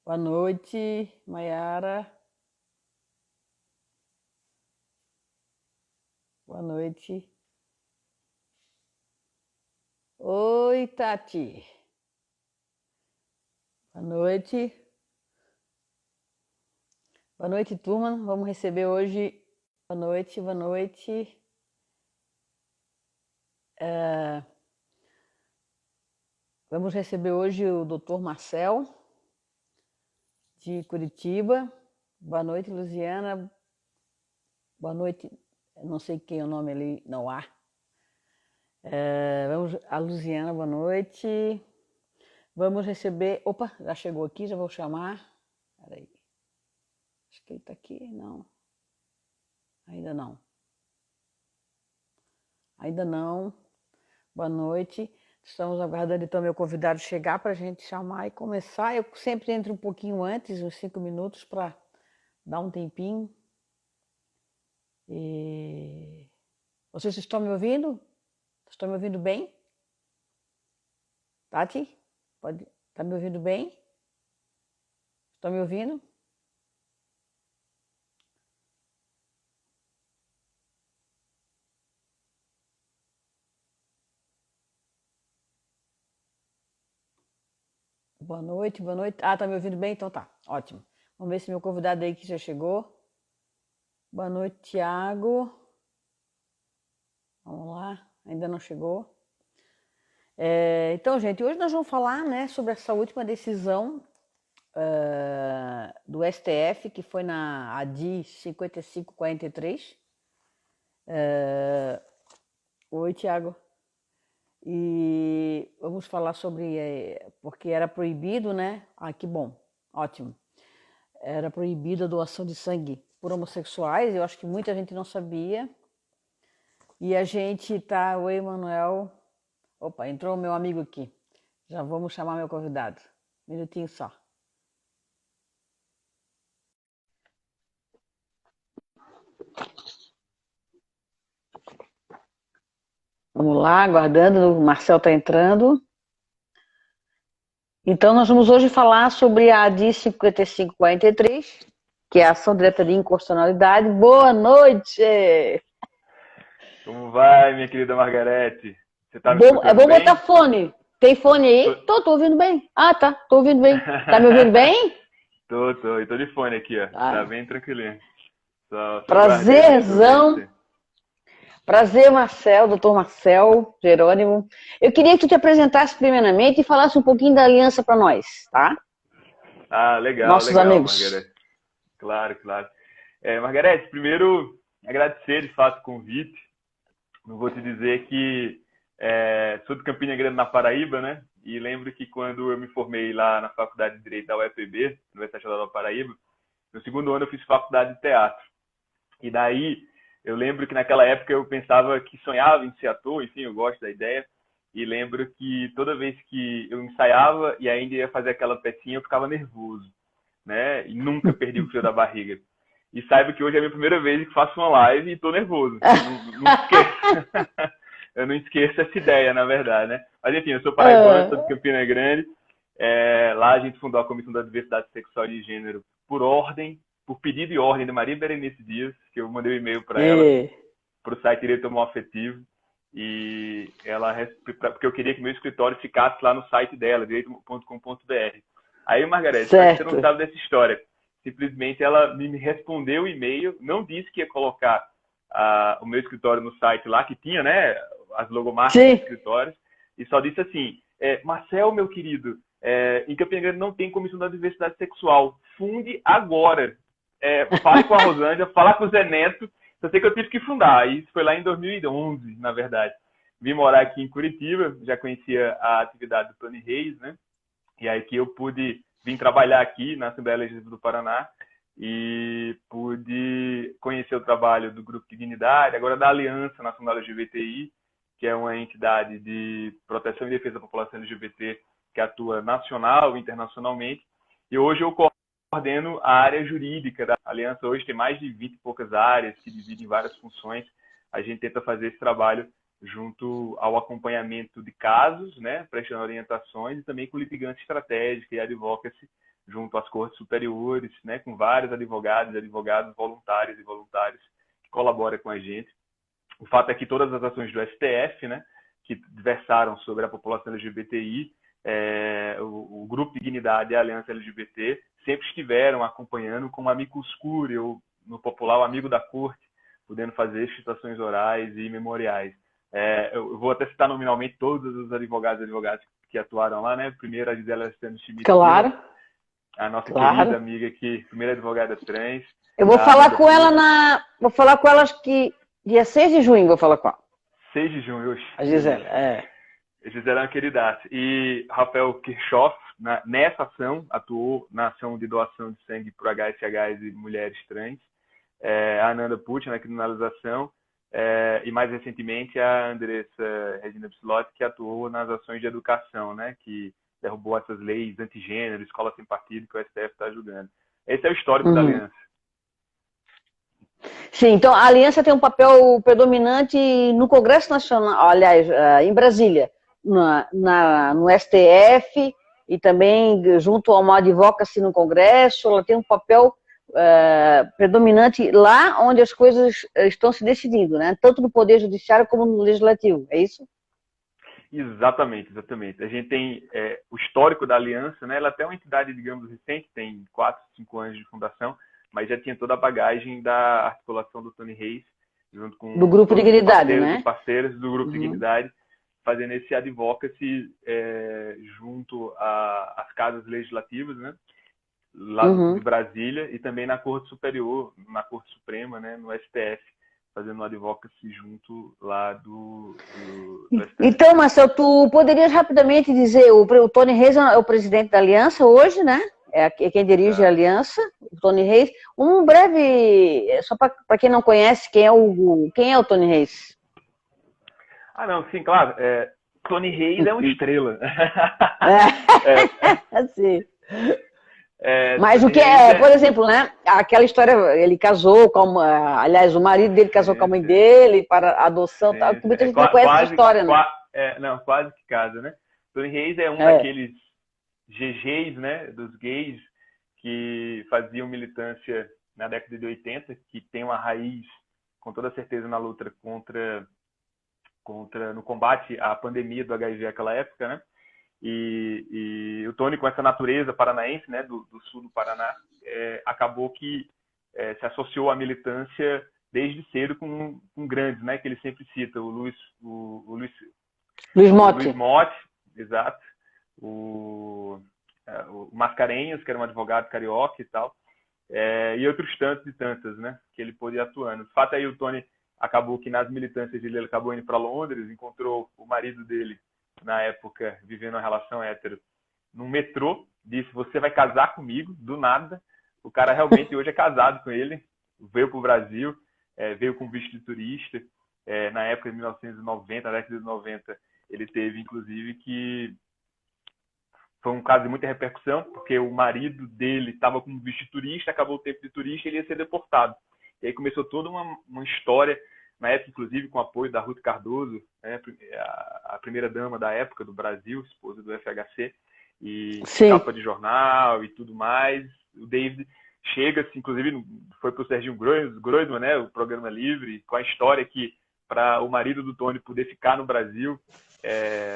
Boa noite, Mayara. Boa noite. Oi, Tati. Boa noite. Boa noite, turma. Vamos receber hoje. Boa noite, boa noite. Vamos receber hoje o Dr. Marcel, de Curitiba. Boa noite, Luziana. Boa noite. Não sei quem é o nome ali no ar. A Luziana, boa noite. Vamos receber. Opa, já chegou aqui, já vou chamar. Peraí. Acho que ele está aqui. Não. Ainda não. Ainda não. Boa noite. Estamos aguardando então meu convidado chegar para a gente chamar e começar. Eu sempre entro um pouquinho antes, uns 5 minutos, para dar um tempinho. E... Vocês estão me ouvindo? Estão me ouvindo bem? Tati? Tá me ouvindo bem? Estão me ouvindo? Boa noite, boa noite. Ah, tá me ouvindo bem? Então tá, ótimo. Vamos ver se meu convidado aí que já chegou. Boa noite, Tiago. Vamos lá, ainda não chegou. Então, gente, hoje nós vamos falar, né, sobre essa última decisão do STF, que foi na ADI 5543. Oi, Tiago. E vamos falar sobre, porque era proibido, né? Ah, que bom, ótimo. Era proibida a doação de sangue por homossexuais, eu acho que muita gente não sabia. E a gente tá... Oi, Manuel. Opa, entrou o meu amigo aqui. Já vamos chamar meu convidado. Minutinho só. Vamos lá, aguardando, o Marcel está entrando. Então, nós vamos hoje falar sobre a ADI 5543, que é a ação direta de inconstitucionalidade. Boa noite! Como vai, minha querida Margarete? Você tá me É escutando bom botar bem? fone. Tem fone Tô, aí? Tô ouvindo bem. Ah, tá, tô ouvindo bem. Tá me ouvindo bem? tô. E tô de fone aqui, ó. Tá Ah, bem tranquilinho. Só aguardando aí pra ver prazerzão. se... Prazer, Marcel, doutor Marcel Jerônimo. Eu queria que tu te apresentasse primeiramente e falasse um pouquinho da aliança para nós, tá? Ah, legal, Nossos legal, amigos. Margarete. Claro, claro. Margarete, primeiro, agradecer de fato o convite. Não vou te dizer que sou de Campina Grande, na Paraíba, né? E lembro que quando eu me formei lá na Faculdade de Direito da UFPB, Universidade Estadual da Paraíba, no segundo ano eu fiz faculdade de teatro. E daí, eu lembro que naquela época eu pensava que sonhava em ser ator, enfim, eu gosto da ideia. E lembro que toda vez que eu ensaiava e ainda ia fazer aquela pecinha, eu ficava nervoso, né? E nunca perdi o fio da barriga. E saiba que hoje é a minha primeira vez que faço uma live e tô nervoso. Nunca esqueço. Eu não esqueço essa ideia, na verdade, né? Mas enfim, eu sou paraibano, sou de Campina Grande. Lá a gente fundou a Comissão da Diversidade Sexual e de Gênero por pedido e ordem de Maria Berenice Dias, que eu mandei um e-mail para ela, E... para o site Direito Homoafetivo. E ela, porque eu queria que meu escritório ficasse lá no site dela, direito.com.br. Aí, Margareth, só que você não Certo. sabe dessa história. Simplesmente ela me respondeu o e-mail, não disse que ia colocar o meu escritório no site lá, que tinha, né, as logomarcas dos Sim. escritórios, e só disse assim: Marcel, meu querido, em Campina Grande não tem comissão da diversidade sexual. Funde agora. Fale com a Rosângela, fala com o Zé Neto. Só sei que eu tive que fundar. Isso foi lá em 2011, na verdade. Vim morar aqui em Curitiba, já conhecia a atividade do Tony Reis, né? E aí que eu pude vir trabalhar aqui na Assembleia Legislativa do Paraná e pude conhecer o trabalho do Grupo Dignidade, agora da Aliança Nacional LGBTI, que é uma entidade de proteção e defesa da população LGBT que atua nacional e internacionalmente. E hoje eu coordeno a área jurídica da Aliança. Hoje tem mais de 20 e poucas áreas que dividem em várias funções. A gente tenta fazer esse trabalho junto ao acompanhamento de casos, né, prestando orientações e também com litigância estratégica e advocacy junto às cortes superiores, né, com vários advogados e advogadas voluntários e voluntários que colaboram com a gente. O fato é que todas as ações do STF, né, que versaram sobre a população LGBTI, o Grupo Dignidade e a Aliança LGBT sempre estiveram acompanhando como amicus curiae, ou no popular, o amigo da corte, podendo fazer citações orais e memoriais. Eu vou até citar nominalmente todos os advogados e advogadas que atuaram lá, né? Primeiro a Gisela Schmidt, Claro, a nossa claro. querida amiga aqui, primeira advogada trans. Eu vou falar com ela Vou falar com ela, acho que dia 6 de junho vou falar com ela. 6 de junho, hoje. A Gisela, Gisela é uma queridaça. E Rafael Kirchhoff, nessa ação, atuou na ação de doação de sangue por HSH e mulheres trans. A Ananda Pucci, na criminalização. E mais recentemente a Andressa Regina Psilotti, que atuou nas ações de educação, né, que derrubou essas leis antigênero, escola sem partido, que o STF está julgando. Esse é o histórico da Aliança. Sim, então a Aliança tem um papel predominante no Congresso Nacional, aliás, em Brasília, no STF e também junto a uma advocacy no Congresso. Ela tem um papel predominante lá onde as coisas estão se decidindo, né? Tanto no Poder Judiciário como no Legislativo, é isso? Exatamente, exatamente. A gente tem o histórico da Aliança, né? Ela é até uma entidade, digamos, recente, tem 4, 5 anos de fundação, mas já tinha toda a bagagem da articulação do Tony Reis, junto com do Grupo Dignidade, né? Parceiros do Grupo Dignidade, fazendo esse advocacy junto às casas legislativas, né? Lá de Brasília, e também na Corte Superior, na Corte Suprema, né? No STF, fazendo um advocacy junto lá do STF. Então, Marcelo, tu poderias rapidamente dizer, o Tony Reis é o presidente da Aliança hoje, né? É quem dirige a Aliança, o Tony Reis. Um breve, só para quem não conhece, quem é o Tony Reis? Não, sim, claro. Tony Reis é uma estrela. Sim. Mas o que por exemplo, né? Aquela história, ele casou com aliás, o marido dele casou com a mãe dele para adoção, tal. Muita gente não conhece essa história, né? Não, quase que casa, né? Tony Reis é um daqueles GGs, né? Dos gays que faziam militância na década de 80, que tem uma raiz, com toda certeza, na luta no combate à pandemia do HIV naquela época, né? E o Tony, com essa natureza paranaense, né, do sul do Paraná, acabou que se associou à militância desde cedo com grandes, né, que ele sempre cita, o Luiz Motti, exato, o Mascarenhas, que era um advogado carioca e tal, e outros tantos e tantas, né, que ele pôde ir atuando. De fato, aí o Tony acabou que nas militâncias dele, ele acabou indo para Londres, encontrou o marido dele, na época, vivendo uma relação hétero, no metrô, disse, você vai casar comigo, do nada. O cara realmente hoje é casado com ele, veio para o Brasil, veio com visto de turista. Na época de 1990, na década de 90, ele teve, inclusive, que foi um caso de muita repercussão, porque o marido dele estava com visto de turista, acabou o tempo de turista e ele ia ser deportado. E aí começou toda uma história, na época, inclusive, com o apoio da Ruth Cardoso, né, a primeira-dama da época do Brasil, esposa do FHC, e capa de jornal e tudo mais. O David chega, inclusive, foi para o Serginho Groisman, né, o Programa Livre, com a história que, para o marido do Tony poder ficar no Brasil,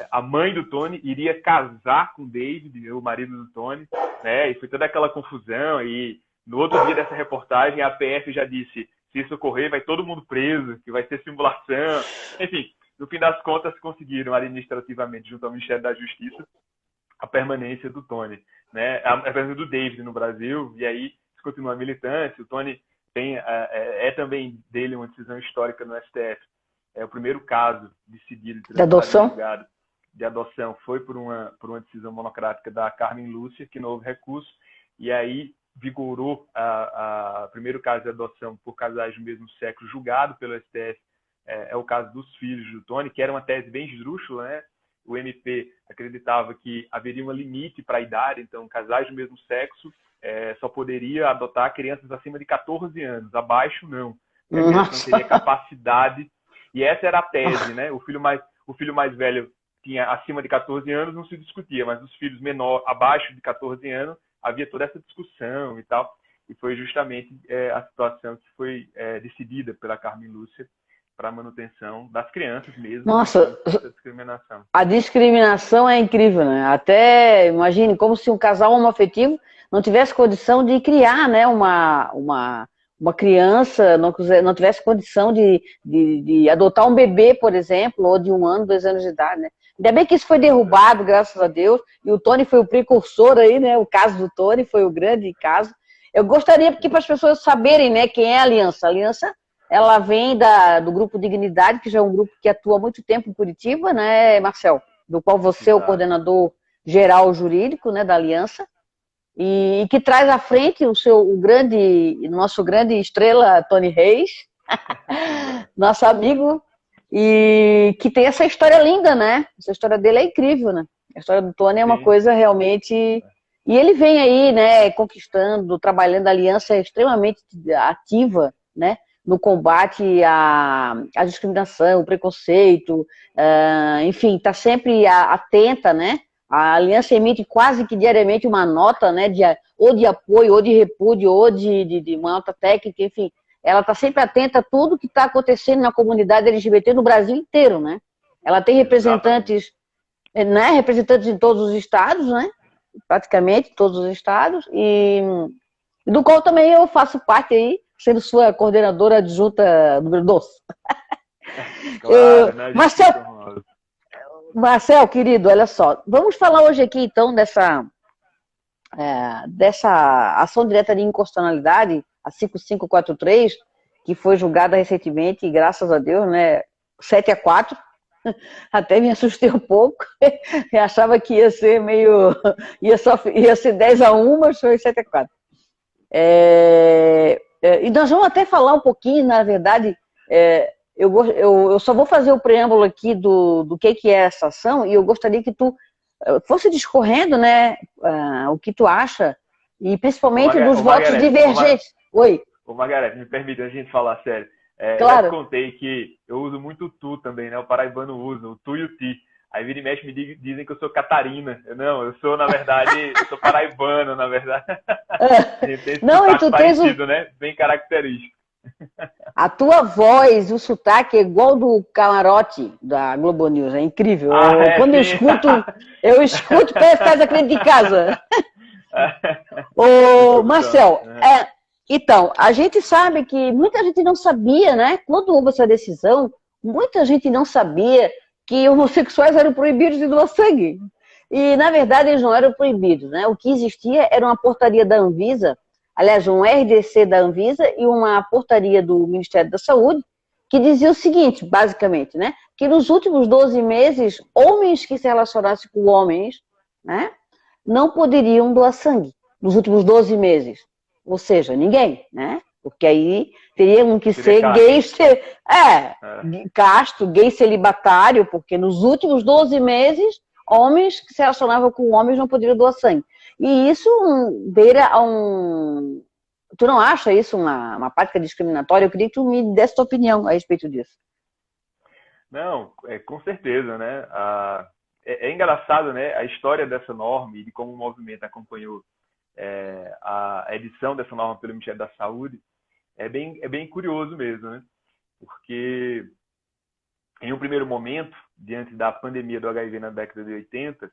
a mãe do Tony iria casar com o David, o marido do Tony, né, e foi toda aquela confusão. E no outro dia dessa reportagem, a PF já disse, se isso ocorrer, vai todo mundo preso, que vai ser simulação. Enfim, no fim das contas, conseguiram administrativamente, junto ao Ministério da Justiça, a permanência do Tony, né? A permanência do David no Brasil, e aí continua a militância. O Tony tem, também dele uma decisão histórica no STF. O primeiro caso decidido de adoção foi por uma decisão monocrática da Carmen Lúcia, que não houve recurso, e aí vigorou o primeiro caso de adoção por casais do mesmo sexo julgado pelo STF. É o caso dos filhos do Tony, que era uma tese bem esdrúxula, né? O MP acreditava que haveria um limite para a idade, então casais do mesmo sexo só poderia adotar crianças acima de 14 anos, abaixo não. A criança não teria capacidade, e essa era a tese, né? O filho mais velho tinha acima de 14 anos, não se discutia, mas os filhos abaixo de 14 anos havia toda essa discussão e tal, e foi justamente a situação que foi decidida pela Carmen Lúcia para a manutenção das crianças mesmo, Nossa, essa discriminação. a discriminação é incrível, né? Até, imagine, como se um casal homoafetivo não tivesse condição de criar, né, uma criança, não tivesse condição de adotar um bebê, por exemplo, ou de 1 ano, 2 anos de idade, né? Ainda bem que isso foi derrubado, graças a Deus, e o Tony foi o precursor aí, né? O caso do Tony foi o grande caso. Eu gostaria, porque para as pessoas saberem, né, quem é a Aliança. A Aliança, ela vem do Grupo Dignidade, que já é um grupo que atua há muito tempo em Curitiba, né, Marcel? Do qual você é o coordenador geral jurídico, né, da Aliança, e que traz à frente nosso grande estrela, Tony Reis, nosso amigo, e que tem essa história linda, né? Essa história dele é incrível, né? A história do Tony é uma coisa realmente... E ele vem aí, né, conquistando, trabalhando, a Aliança é extremamente ativa, né, no combate à discriminação, o preconceito, enfim, está sempre atenta, né? A Aliança emite quase que diariamente uma nota, né, ou de apoio, ou de repúdio, ou de uma nota técnica, enfim. Ela está sempre atenta a tudo que está acontecendo na comunidade LGBT no Brasil inteiro, né? Ela tem representantes, né, representantes em todos os estados, né? Praticamente todos os estados, e do qual também eu faço parte aí, sendo sua coordenadora adjunta número 2. Claro, né, Marcel, querido, olha só, vamos falar hoje aqui então dessa ação direta de inconstitucionalidade, a 5543, que foi julgada recentemente, e graças a Deus, né, 7-4, até me assustei um pouco, eu achava que ia ser ia ser 10-1, mas foi 7-4. E nós vamos até falar um pouquinho, na verdade, eu só vou fazer o preâmbulo aqui do que é essa ação, e eu gostaria que tu fosse discorrendo, né, o que tu acha, e principalmente dos votos divergentes. Oi. Ô, Margareth, me permite a gente falar sério. Claro. Eu já te contei que eu uso muito o tu também, né? O paraibano usa, o tu e o ti. Aí vira e mexe me dizem que eu sou Catarina. Eu sou, na verdade, eu sou paraibano, na verdade. Não, e tu parecido, né? Bem característico. A tua voz, o sotaque é igual do camarote da Globo News, é incrível. Quando eu escuto, parece que estás aqui de casa. Ô, Marcel, então, a gente sabe que muita gente não sabia, né? Quando houve essa decisão, muita gente não sabia que homossexuais eram proibidos de doar sangue. E, na verdade, eles não eram proibidos, né? O que existia era uma portaria da Anvisa, aliás, um RDC da Anvisa e uma portaria do Ministério da Saúde, que dizia o seguinte, basicamente, né? Que nos últimos 12 meses, homens que se relacionassem com homens, né, não poderiam doar sangue. Nos últimos 12 meses. Ou seja, ninguém, né? Porque aí teriam que ser gays, casto, gay celibatário, porque nos últimos 12 meses, homens que se relacionavam com homens não poderiam doar sangue. E isso beira a um... Tu não acha isso uma prática discriminatória? Eu queria que tu me desse tua opinião a respeito disso. Não, com certeza, né? É engraçado, né? A história dessa norma e de como o movimento acompanhou a edição dessa norma pelo Ministério da Saúde é bem curioso mesmo, né? Porque em um primeiro momento, diante da pandemia do HIV na década de 80,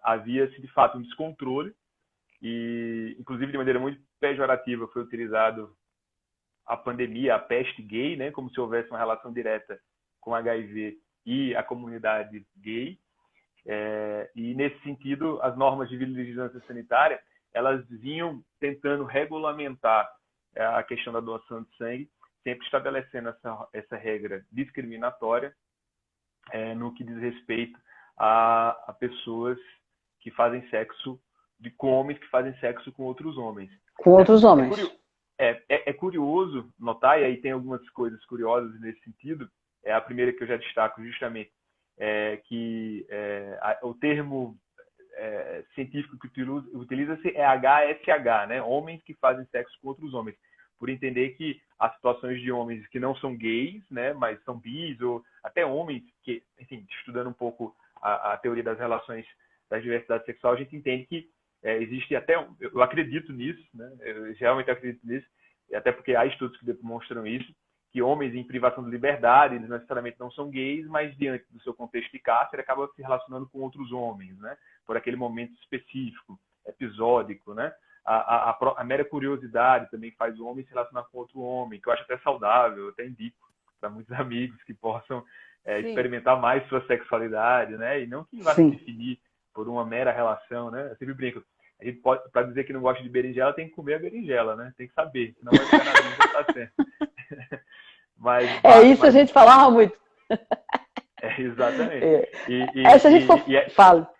havia-se de fato um descontrole e, inclusive, de maneira muito pejorativa, foi utilizado a pandemia, a peste gay, né? Como se houvesse uma relação direta com HIV e a comunidade gay. E, nesse sentido, as normas de vigilância sanitária, elas vinham tentando regulamentar a questão da doação de sangue, sempre estabelecendo essa regra discriminatória no que diz respeito a pessoas que fazem sexo com homens que fazem sexo com outros homens. Com outros homens. É curioso notar, e aí tem algumas coisas curiosas nesse sentido. A primeira que eu já destaco justamente que o termo científico que utiliza-se é HSH, né? Homens que fazem sexo com outros homens, por entender que há situações de homens que não são gays, né, mas são bis, ou até homens que, enfim, estudando um pouco a teoria das relações da diversidade sexual, a gente entende que existe até, eu acredito nisso, né? Eu realmente acredito nisso, e até porque há estudos que demonstram isso, que homens em privação de liberdade, eles necessariamente não são gays, mas diante do seu contexto de cárcere, acabam se relacionando com outros homens, né? Por aquele momento específico, episódico, né? A mera curiosidade também faz o homem se relacionar com outro homem, que eu acho até saudável, eu até indico para muitos amigos que possam experimentar mais sua sexualidade, né? E não que vá se definir por uma mera relação, né? Eu sempre brinco. A gente pode, para dizer que não gosta de berinjela, tem que comer a berinjela, né? Tem que saber, senão vai ficar na dúvida para sempre. Isso a gente falava muito. Exatamente. Se a gente for... Fala.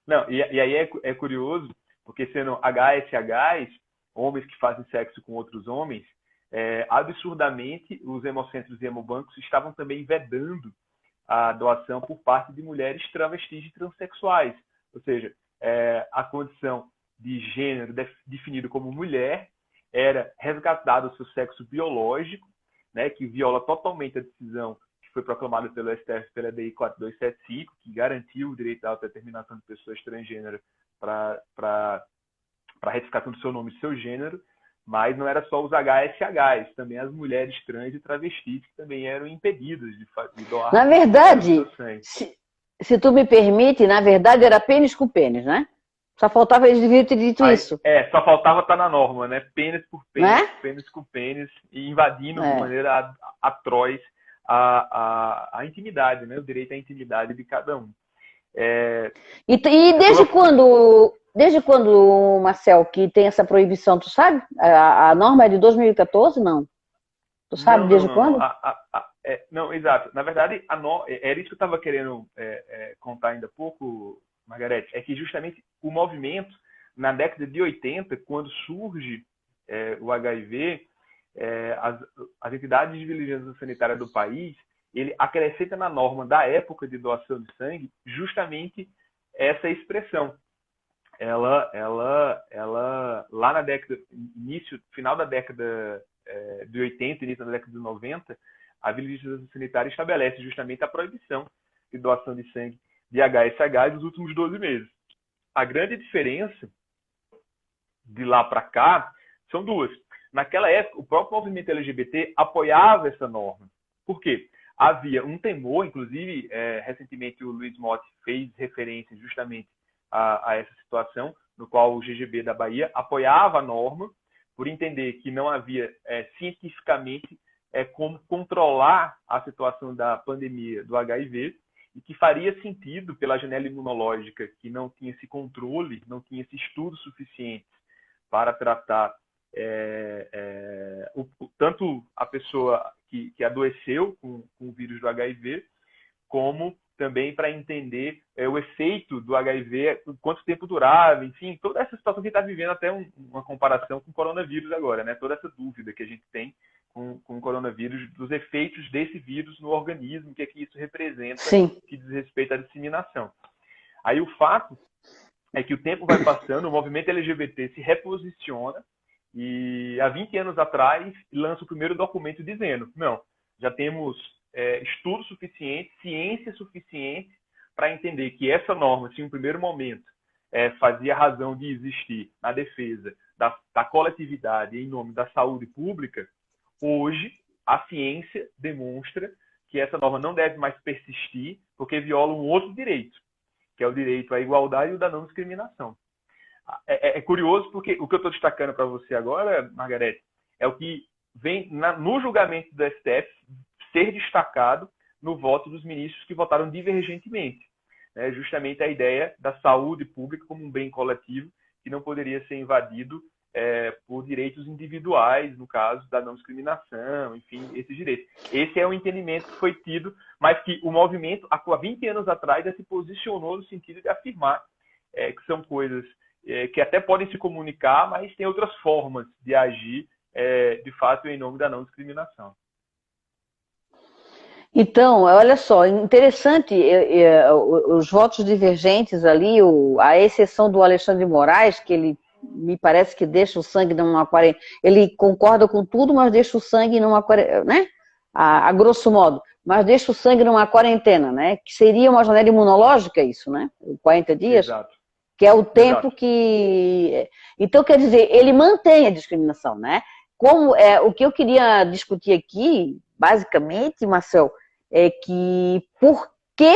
Não, e aí é curioso, porque sendo HSHs, homens que fazem sexo com outros homens, absurdamente os hemocentros e hemobancos estavam também vedando a doação por parte de mulheres travestis e transexuais. Ou seja, a condição de gênero definido como mulher era resgatado o seu sexo biológico, né, que viola totalmente a decisão que foi proclamada pelo STF pela DI 4275, que garantiu o direito à autodeterminação de pessoas transgênero para retificação do seu nome e do seu gênero, mas não era só os HSHs, também as mulheres trans e travestis que também eram impedidas de doar. Na verdade, se tu me permite, na verdade era pênis com pênis, né? Só faltava eles deviam ter dito isso. Só faltava estar na norma, né? Pênis por pênis, pênis com pênis, e invadindo de maneira atroz a intimidade, né? O direito à intimidade de cada um. E desde quando, Marcel, que tem essa proibição, tu sabe? A norma é de 2014, não? Tu sabe desde quando? Não, exato. Na verdade, era isso que eu estava querendo contar ainda há pouco, Margarete, é que justamente o movimento, na década de 80, quando surge o HIV, as entidades de vigilância sanitária do país, ele acrescenta na norma da época de doação de sangue justamente essa expressão. Ela lá na década, final da década de 80, início da década de 90, a vigilância sanitária estabelece justamente a proibição de doação de sangue de HSH nos últimos 12 meses. A grande diferença de lá para cá são duas. Naquela época, o próprio movimento LGBT apoiava essa norma. Por quê? Havia um temor, inclusive, recentemente o Luiz Motti fez referência justamente a essa situação, no qual o GGB da Bahia apoiava a norma, por entender que não havia cientificamente como controlar a situação da pandemia do HIV, e que faria sentido, pela janela imunológica, que não tinha esse controle, não tinha esse estudo suficiente para tratar tanto a pessoa que adoeceu com o vírus do HIV, como também para entender o efeito do HIV, quanto tempo durava, enfim, toda essa situação que a gente está vivendo, até uma comparação com o coronavírus agora, né? Toda essa dúvida que a gente tem com o coronavírus, dos efeitos desse vírus no organismo, o que é que isso representa, que diz respeito à disseminação. Aí o fato é que o tempo vai passando, o movimento LGBT se reposiciona e há 20 anos atrás lança o primeiro documento dizendo, não, já temos estudo suficiente, ciência suficiente para entender que essa norma, se em um primeiro momento fazia razão de existir na defesa da coletividade em nome da saúde pública, hoje a ciência demonstra que essa norma não deve mais persistir porque viola um outro direito, que é o direito à igualdade e o da não discriminação. É curioso porque o que eu estou destacando para você agora, Margarete, é o que vem no julgamento do STF ser destacado no voto dos ministros que votaram divergentemente. Justamente a ideia da saúde pública como um bem coletivo que não poderia ser invadido por direitos individuais, no caso da não discriminação, enfim, esses direitos. Esse é o entendimento que foi tido, mas que o movimento, há 20 anos atrás, já se posicionou no sentido de afirmar que são coisas que até podem se comunicar, mas tem outras formas de agir, de fato, em nome da não discriminação. Então, olha só, interessante, os votos divergentes ali, a exceção do Alexandre de Moraes, que ele me parece que deixa o sangue numa quarentena, ele concorda com tudo, mas deixa o sangue numa quarentena, né? A grosso modo, mas deixa o sangue numa quarentena, né? Que seria uma janela imunológica isso, né? 40 dias. Exato. que é o tempo Exato. que... Então, quer dizer, ele mantém a discriminação, né? Como o que eu queria discutir aqui, basicamente, Marcel, é que por que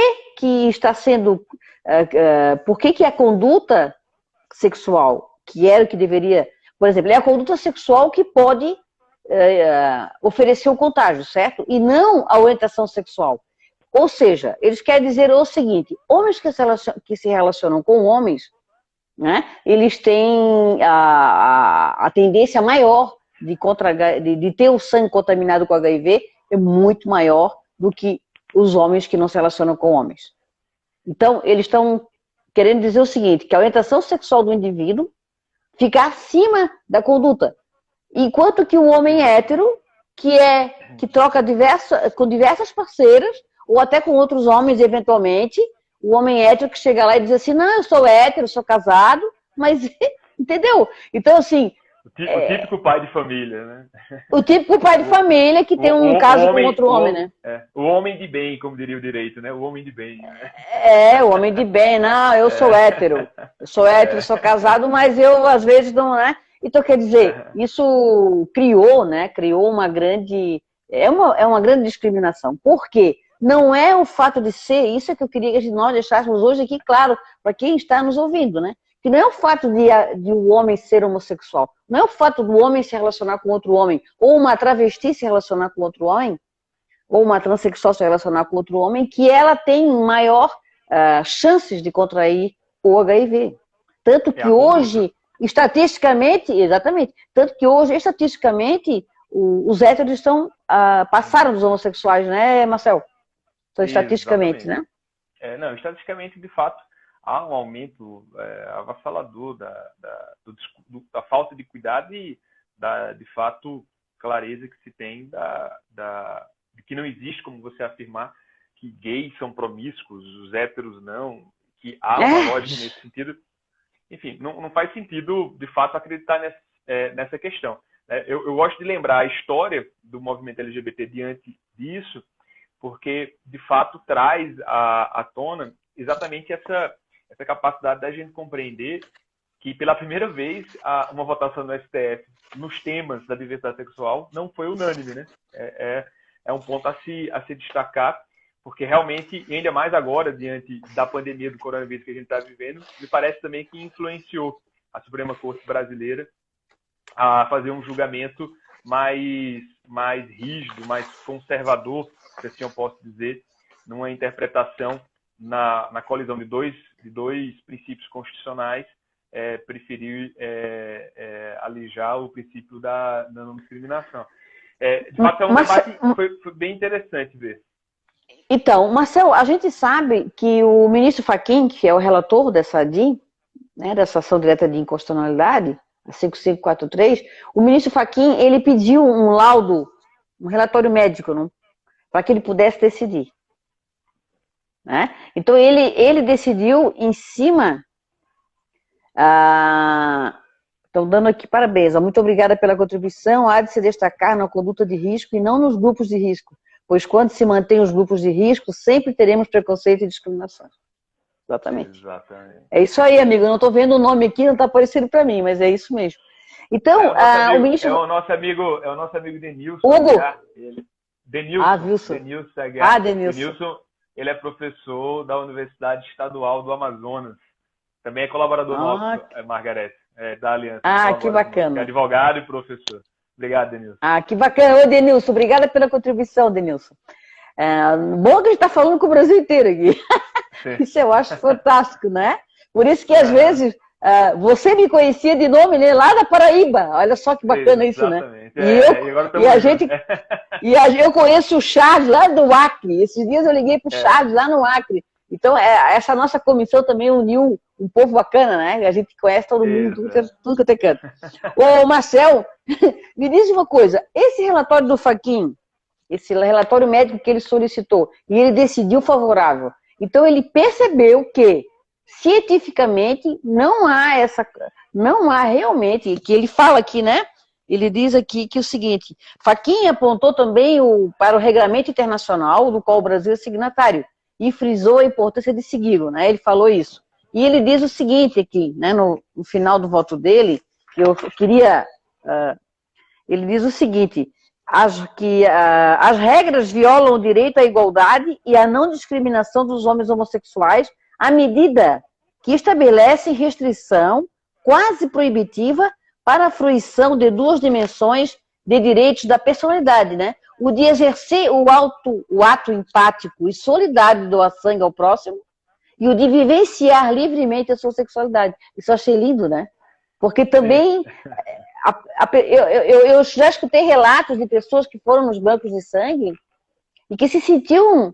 está sendo... por que a conduta sexual, que era o que deveria... Por exemplo, é a conduta sexual que pode oferecer o contágio, certo? E não a orientação sexual. Ou seja, eles querem dizer o seguinte, homens que se relacionam com homens, né, eles têm a tendência maior de ter o sangue contaminado com HIV, é muito maior do que os homens que não se relacionam com homens. Então, eles estão querendo dizer o seguinte, que a orientação sexual do indivíduo fica acima da conduta. Enquanto que o homem hétero, que troca com diversas parceiras, ou até com outros homens, eventualmente, o homem hétero que chega lá e diz assim, não, eu sou hétero, sou casado, mas, entendeu? Então, assim... O típico pai de família, né? O típico pai de família que tem um caso com outro homem, né? O homem de bem, como diria o direito, né? O homem de bem. Né? O homem de bem, não, eu sou hétero. Eu sou hétero, sou casado, mas eu, às vezes, não, né? Então, quer dizer, isso criou, né? Criou uma grande... É uma grande discriminação. Por quê? Não é o fato de ser, isso é que eu queria que nós deixássemos hoje aqui claro, para quem está nos ouvindo, né? Que não é o fato de o homem ser homossexual, não é o fato do homem se relacionar com outro homem, ou uma travesti se relacionar com outro homem, ou uma transexual se relacionar com outro homem, que ela tem maior chances de contrair o HIV. Tanto que hoje, estatisticamente, exatamente, tanto que hoje, estatisticamente, os héteros passaram dos homossexuais, né, Marcel? Então, estatisticamente, né? Não, estatisticamente, de fato, há um aumento avassalador da falta de cuidado e de fato, clareza que se tem de que não existe, como você afirmar, que gays são promíscuos, os héteros não, que há uma lógica nesse sentido. Enfim, não faz sentido, de fato, acreditar nessa questão. Eu gosto de lembrar a história do movimento LGBT diante disso, porque, de fato, traz à tona exatamente essa capacidade da gente compreender que, pela primeira vez, uma votação no STF nos temas da diversidade sexual não foi unânime, né? É um ponto a se destacar, porque realmente, ainda mais agora, diante da pandemia do coronavírus que a gente está vivendo, me parece também que influenciou a Suprema Corte Brasileira a fazer um julgamento mais rígido, mais conservador, se assim eu posso dizer, numa interpretação na colisão de dois princípios constitucionais, preferiu alijar o princípio da não discriminação. De fato, é um debate que foi bem interessante ver. Então, Marcel, a gente sabe que o ministro Fachin, que é o relator dessa DIN, né, dessa ação direta de inconstitucionalidade, a 5543, o ministro Fachin, ele pediu um laudo, um relatório médico, para que ele pudesse decidir. Né? Então, ele decidiu em cima... Estão dando aqui parabéns. Muito obrigada pela contribuição. Há de se destacar na conduta de risco e não nos grupos de risco, pois quando se mantém os grupos de risco, sempre teremos preconceito e discriminação. Exatamente. É isso aí, amigo. Eu não estou vendo o nome aqui, não está aparecendo para mim, mas é isso mesmo. Então, o ministro... É o nosso amigo Denilson. Hugo? Denilson. Denilson. Denilson, ele é professor da Universidade Estadual do Amazonas. Também é colaborador nosso, Margarete, da Aliança. Que bacana. É advogado e professor. Obrigado, Denilson. Que bacana. Oi, Denilson. Obrigada pela contribuição, Denilson. Bom que a gente está falando com o Brasil inteiro aqui. Isso eu acho fantástico, né? Por isso que, às vezes, você me conhecia de nome, né? Lá da Paraíba. Olha só que bacana isso, né? Eu conheço o Charles lá do Acre. Esses dias eu liguei para o Charles lá no Acre. Então, essa nossa comissão também uniu um povo bacana, né? A gente conhece todo mundo, tudo que eu tenho canto. Ô, Marcel, me diz uma coisa. Esse relatório do Fachin, esse relatório médico que ele solicitou, e ele decidiu favorável. Então, ele percebeu que, cientificamente, não há realmente, que ele fala aqui, né? Ele diz aqui que é o seguinte, Fachin apontou também para o regulamento internacional, do qual o Brasil é signatário, e frisou a importância de segui-lo, né? Ele falou isso. E ele diz o seguinte aqui, né, no final do voto dele, que eu queria... ele diz o seguinte, as regras violam o direito à igualdade e à não discriminação dos homens homossexuais à medida que estabelecem restrição quase proibitiva para a fruição de duas dimensões de direitos da personalidade, né? O de exercer o ato empático e solidário de doar sangue ao próximo e o de vivenciar livremente a sua sexualidade. Isso eu achei lindo, né? Porque também eu já escutei relatos de pessoas que foram nos bancos de sangue e que se sentiam,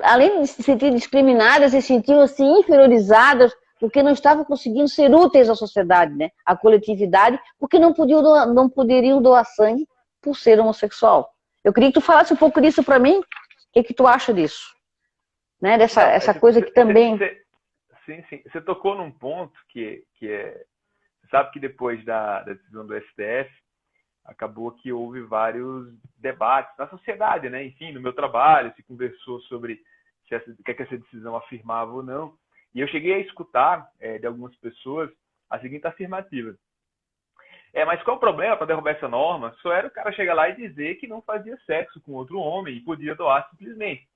além de se sentir discriminadas, se sentiam assim inferiorizadas porque não estavam conseguindo ser úteis à sociedade, né? À coletividade, porque não poderiam doar sangue por ser homossexual. Eu queria que tu falasse um pouco disso para mim. O que tu acha disso? Né? Essa coisa que também... Sim. Você tocou num ponto que é... Sabe que depois da decisão do STF, acabou que houve vários debates na sociedade, né? Enfim, no meu trabalho, se conversou sobre o que essa decisão afirmava ou não. E eu cheguei a escutar de algumas pessoas a seguinte afirmativa. Mas qual o problema para derrubar essa norma? Só era o cara chegar lá e dizer que não fazia sexo com outro homem e podia doar simplesmente.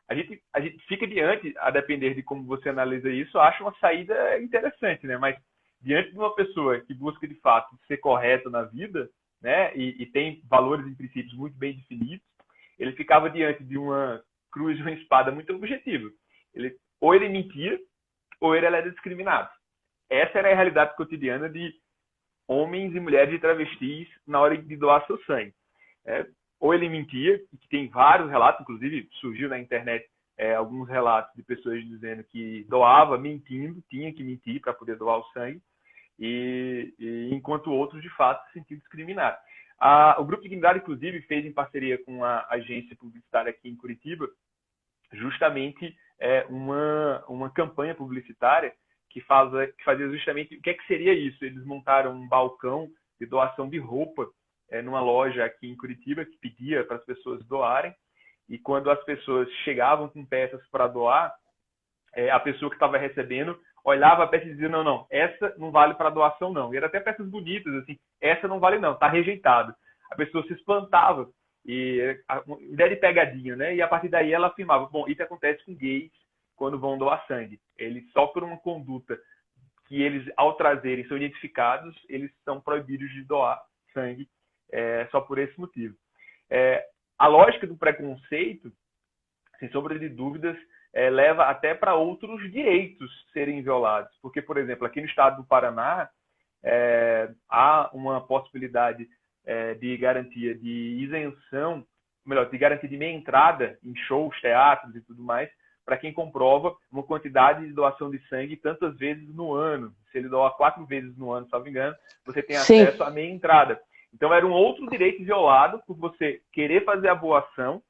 A gente fica diante, a depender de como você analisa isso, acha uma saída interessante, né? Mas diante de uma pessoa que busca, de fato, ser correto na vida, né, e tem valores e princípios muito bem definidos, ele ficava diante de uma cruz de uma espada muito objetiva. Ou ele mentia, ou ele era discriminado. Essa era a realidade cotidiana de homens e mulheres de travestis na hora de doar seu sangue. Ou ele mentia, que tem vários relatos, inclusive surgiu na internet alguns relatos de pessoas dizendo que doava mentindo, tinha que mentir para poder doar o sangue, e enquanto outros, de fato, se sentiam discriminados. O Grupo Dignidade, inclusive, fez em parceria com a agência publicitária aqui em Curitiba, justamente uma campanha publicitária que fazia justamente o que seria isso. Eles montaram um balcão de doação de roupa numa loja aqui em Curitiba, que pedia para as pessoas doarem, e quando as pessoas chegavam com peças para doar, a pessoa que estava recebendo olhava a peça e dizia, não, essa não vale para doação não. E eram até peças bonitas, assim, essa não vale não, está rejeitado. A pessoa se espantava, e ideia de pegadinha, né? E a partir daí ela afirmava, bom, isso acontece com gays quando vão doar sangue. Eles, só por uma conduta que eles, ao trazerem, são identificados, eles são proibidos de doar sangue só por esse motivo. A lógica do preconceito, sem sombra de dúvidas, leva até para outros direitos serem violados. Porque, por exemplo, aqui no estado do Paraná, há uma possibilidade de garantia de isenção, melhor, de garantia de meia entrada em shows, teatros e tudo mais, para quem comprova uma quantidade de doação de sangue tantas vezes no ano. Se ele doa 4 vezes no ano, se não me engano, você tem acesso à meia entrada. Então, era um outro direito violado por você querer fazer a boa ação.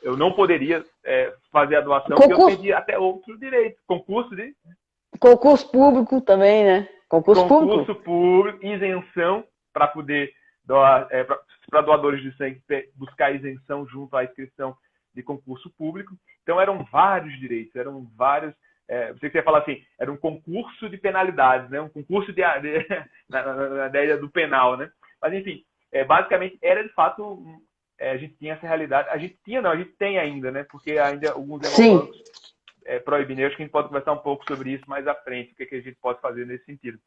Eu não poderia fazer a doação, porque eu perdi até outro direito. Concurso público também, né? Concurso público, isenção para poder doar, para doadores de sangue buscar isenção junto à inscrição de concurso público. Então, eram vários direitos, eram vários... você queria falar assim, era um concurso de penalidades, né? Um concurso na ideia do penal, né? Mas, enfim, basicamente, era de fato... a gente tinha essa realidade. A gente tem ainda, né? Porque ainda alguns bancos proibem. Eu acho que a gente pode conversar um pouco sobre isso mais à frente, o que a gente pode fazer nesse sentido.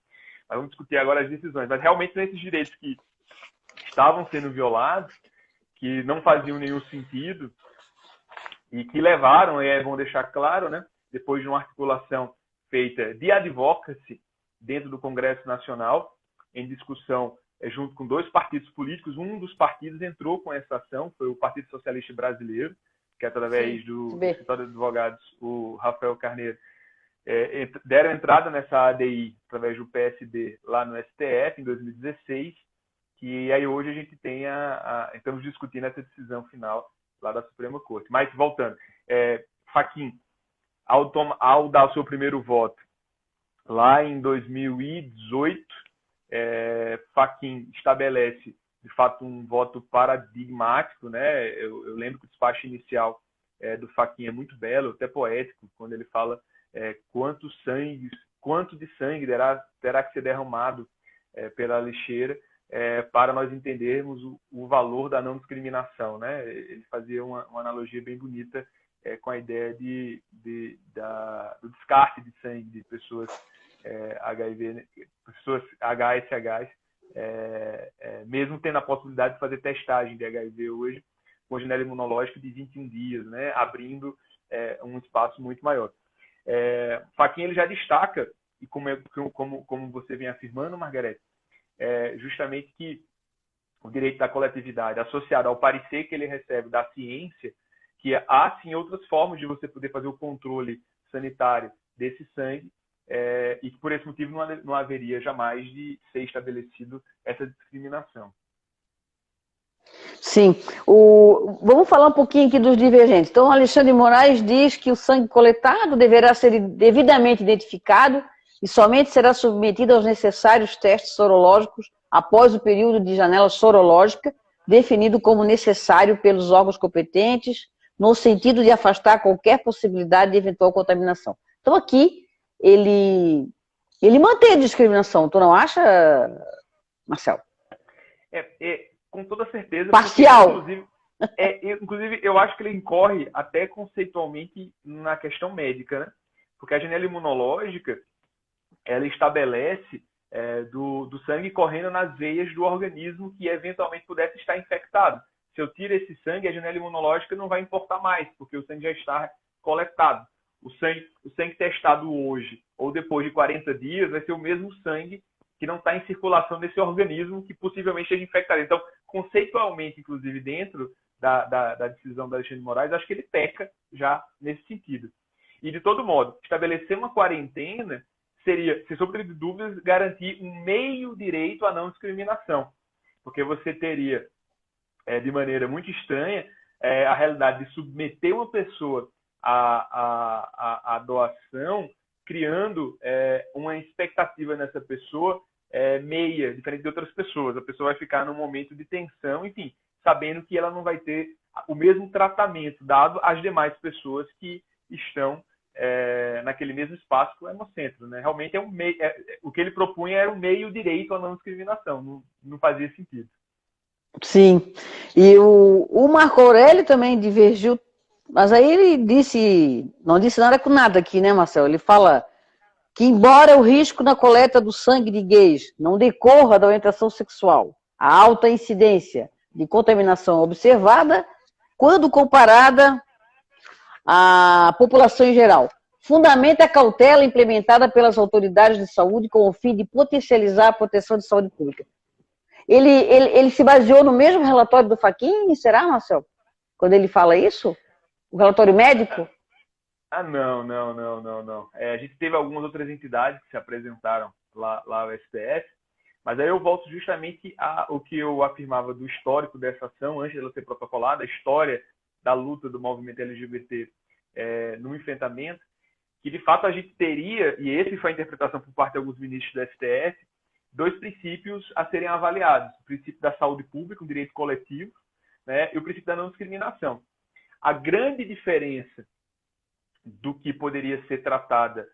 Mas vamos discutir agora as decisões. Mas realmente, nesses direitos que estavam sendo violados, que não faziam nenhum sentido, e que levaram, e é bom deixar claro, né? Depois de uma articulação feita de advocacy dentro do Congresso Nacional, em discussão junto com 2 partidos políticos. Um dos partidos entrou com essa ação, foi o Partido Socialista Brasileiro, que através do escritório de advogados, o Rafael Carneiro, deram entrada nessa ADI através do PSD lá no STF em 2016, que aí hoje a gente tem estamos discutindo essa decisão final lá da Suprema Corte. Mas voltando, Fachin, ao dar o seu primeiro voto lá em 2018, Fachin estabelece, de fato, um voto paradigmático, né? Eu lembro que o despacho inicial do Fachin é muito belo, até poético, quando ele fala quanto de sangue terá que ser derramado pela lixeira para nós entendermos o valor da não discriminação, né? Ele fazia uma analogia bem bonita com a ideia do descarte de sangue de pessoas HIV, pessoas HSH, mesmo tendo a possibilidade de fazer testagem de HIV hoje, com janela imunológica de 21 dias, né? Abrindo um espaço muito maior. Fachin ele já destaca, e como você vem afirmando, Margarete, justamente que o direito da coletividade, associado ao parecer que ele recebe da ciência, que há sim outras formas de você poder fazer o controle sanitário desse sangue, e que por esse motivo não haveria jamais de ser estabelecido essa discriminação. Sim. Vamos falar um pouquinho aqui dos divergentes. Então, Alexandre de Moraes diz que o sangue coletado deverá ser devidamente identificado e somente será submetido aos necessários testes sorológicos após o período de janela sorológica, definido como necessário pelos órgãos competentes, no sentido de afastar qualquer possibilidade de eventual contaminação. Então, aqui, ele mantém a discriminação. Tu não acha, Marcelo? Com toda certeza. Parcial. Porque, inclusive, eu acho que ele incorre até conceitualmente na questão médica, né? Porque a janela imunológica, ela estabelece do sangue correndo nas veias do organismo que eventualmente pudesse estar infectado. Se eu tiro esse sangue, a janela imunológica não vai importar mais, porque o sangue já está coletado. O sangue testado hoje ou depois de 40 dias vai ser o mesmo sangue que não está em circulação nesse organismo que possivelmente esteja infectado. Então, conceitualmente, inclusive, dentro da decisão da Alexandre de Moraes, acho que ele peca já nesse sentido. E, de todo modo, estabelecer uma quarentena seria, sem sombra de dúvidas, garantir um meio direito à não discriminação. Porque você teria, de maneira muito estranha, a realidade de submeter uma pessoa à doação, criando uma expectativa nessa pessoa meia, diferente de outras pessoas. A pessoa vai ficar num momento de tensão, enfim, sabendo que ela não vai ter o mesmo tratamento dado às demais pessoas que estão naquele mesmo espaço que o Hemocentro, né? Realmente o que ele propunha era um meio direito à não discriminação, não fazia sentido. Sim, e o Marco Aurélio também divergiu, mas aí ele não disse nada com nada aqui, né, Marcelo? Ele fala que, embora o risco na coleta do sangue de gays não decorra da orientação sexual, a alta incidência de contaminação observada, quando comparada à população em geral, fundamenta a cautela implementada pelas autoridades de saúde com o fim de potencializar a proteção de saúde pública. Ele se baseou no mesmo relatório do Fachin, será, Marcelo? Quando ele fala isso? O relatório médico? Não. A gente teve algumas outras entidades que se apresentaram lá ao STF, mas aí eu volto justamente ao que eu afirmava do histórico dessa ação, antes dela ser protocolada, a história da luta do movimento LGBT no enfrentamento, que de fato a gente teria, e essa foi a interpretação por parte de alguns ministros do STF, dois princípios a serem avaliados: o princípio da saúde pública, um direito coletivo, né, e o princípio da não discriminação. A grande diferença do que poderia ser tratada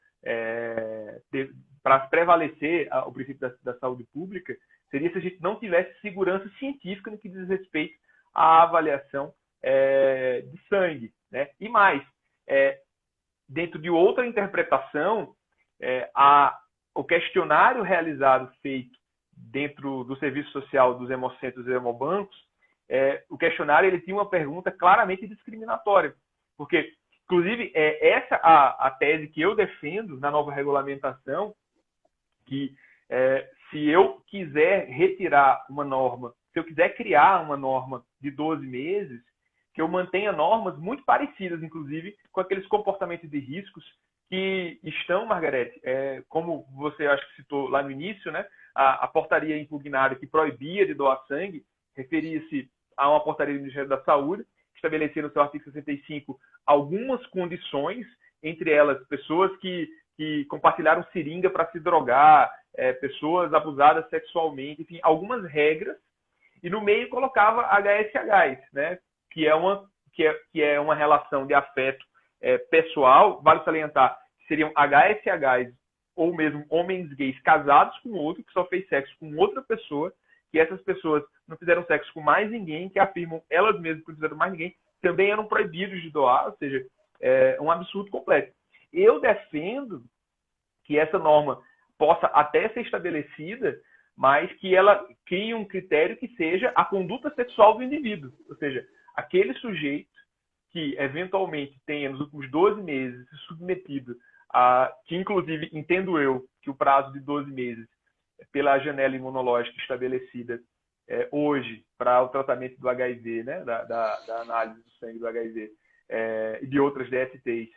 para prevalecer o princípio da saúde pública seria se a gente não tivesse segurança científica no que diz respeito à avaliação de sangue, né? E mais, dentro de outra interpretação, o questionário realizado, feito dentro do serviço social dos hemocentros e hemobancos, o questionário ele tinha uma pergunta claramente discriminatória, porque, inclusive, essa a tese que eu defendo na nova regulamentação, que se eu quiser retirar uma norma, se eu quiser criar uma norma de 12 meses, que eu mantenha normas muito parecidas, inclusive, com aqueles comportamentos de riscos que estão, Margarete, como você acho que citou lá no início, né, a portaria impugnada que proibia de doar sangue, referia-se a uma portaria do Ministério da Saúde, que estabelecia no seu artigo 65 algumas condições, entre elas pessoas que compartilharam seringa para se drogar, pessoas abusadas sexualmente, enfim, algumas regras, e no meio colocava HSH, né, que é uma relação de afeto pessoal. Vale salientar, seriam HSHs ou mesmo homens gays casados com outro, que só fez sexo com outra pessoa, que essas pessoas não fizeram sexo com mais ninguém, que afirmam elas mesmas que não fizeram mais ninguém, também eram proibidos de doar, ou seja, é um absurdo completo. Eu defendo que essa norma possa até ser estabelecida, mas que ela crie um critério que seja a conduta sexual do indivíduo. Ou seja, aquele sujeito que eventualmente tenha nos últimos 12 meses se submetido a, que inclusive entendo eu que o prazo de 12 meses pela janela imunológica estabelecida hoje para o tratamento do HIV, né, da análise do sangue do HIV e de outras DSTs,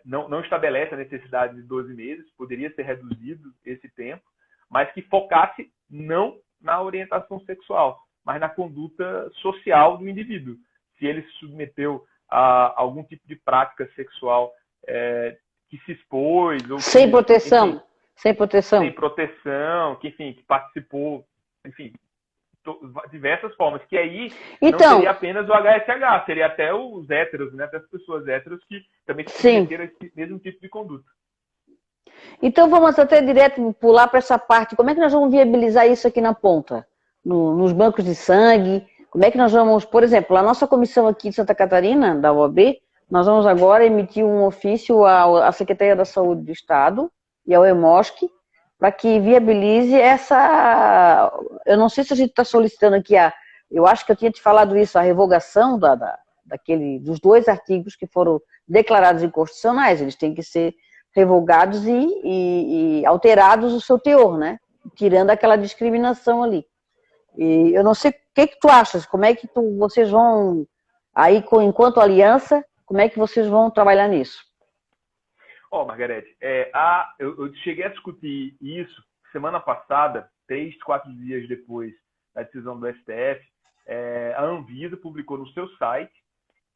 não estabelece a necessidade de 12 meses, poderia ser reduzido esse tempo, mas que focasse não na orientação sexual, mas na conduta social do indivíduo. Se ele se submeteu a algum tipo de prática sexual que se expôs... Ou sem que, proteção. Enfim, sem proteção. Sem proteção, que participou, enfim, diversas formas. Que aí não seria apenas o HSH, seria até os héteros, né? Até as pessoas héteros que também se submeteram a esse mesmo tipo de conduta. Então vamos até direto pular para essa parte. Como é que nós vamos viabilizar isso aqui na ponta? Nos bancos de sangue? Como é que nós vamos, por exemplo, a nossa comissão aqui de Santa Catarina, da UAB, nós vamos agora emitir um ofício à Secretaria da Saúde do Estado e ao EMOSC, para que viabilize essa... Eu não sei se a gente está solicitando aqui eu acho que eu tinha te falado isso, a revogação dos 2 artigos que foram declarados inconstitucionais. Eles têm que ser revogados e alterados o seu teor, né? Tirando aquela discriminação ali. E eu não sei o que tu achas, como é que vocês vão, aí enquanto aliança, como é que vocês vão trabalhar nisso? Margarete, eu cheguei a discutir isso semana passada, 3, 4 dias depois da decisão do STF. A Anvisa publicou no seu site,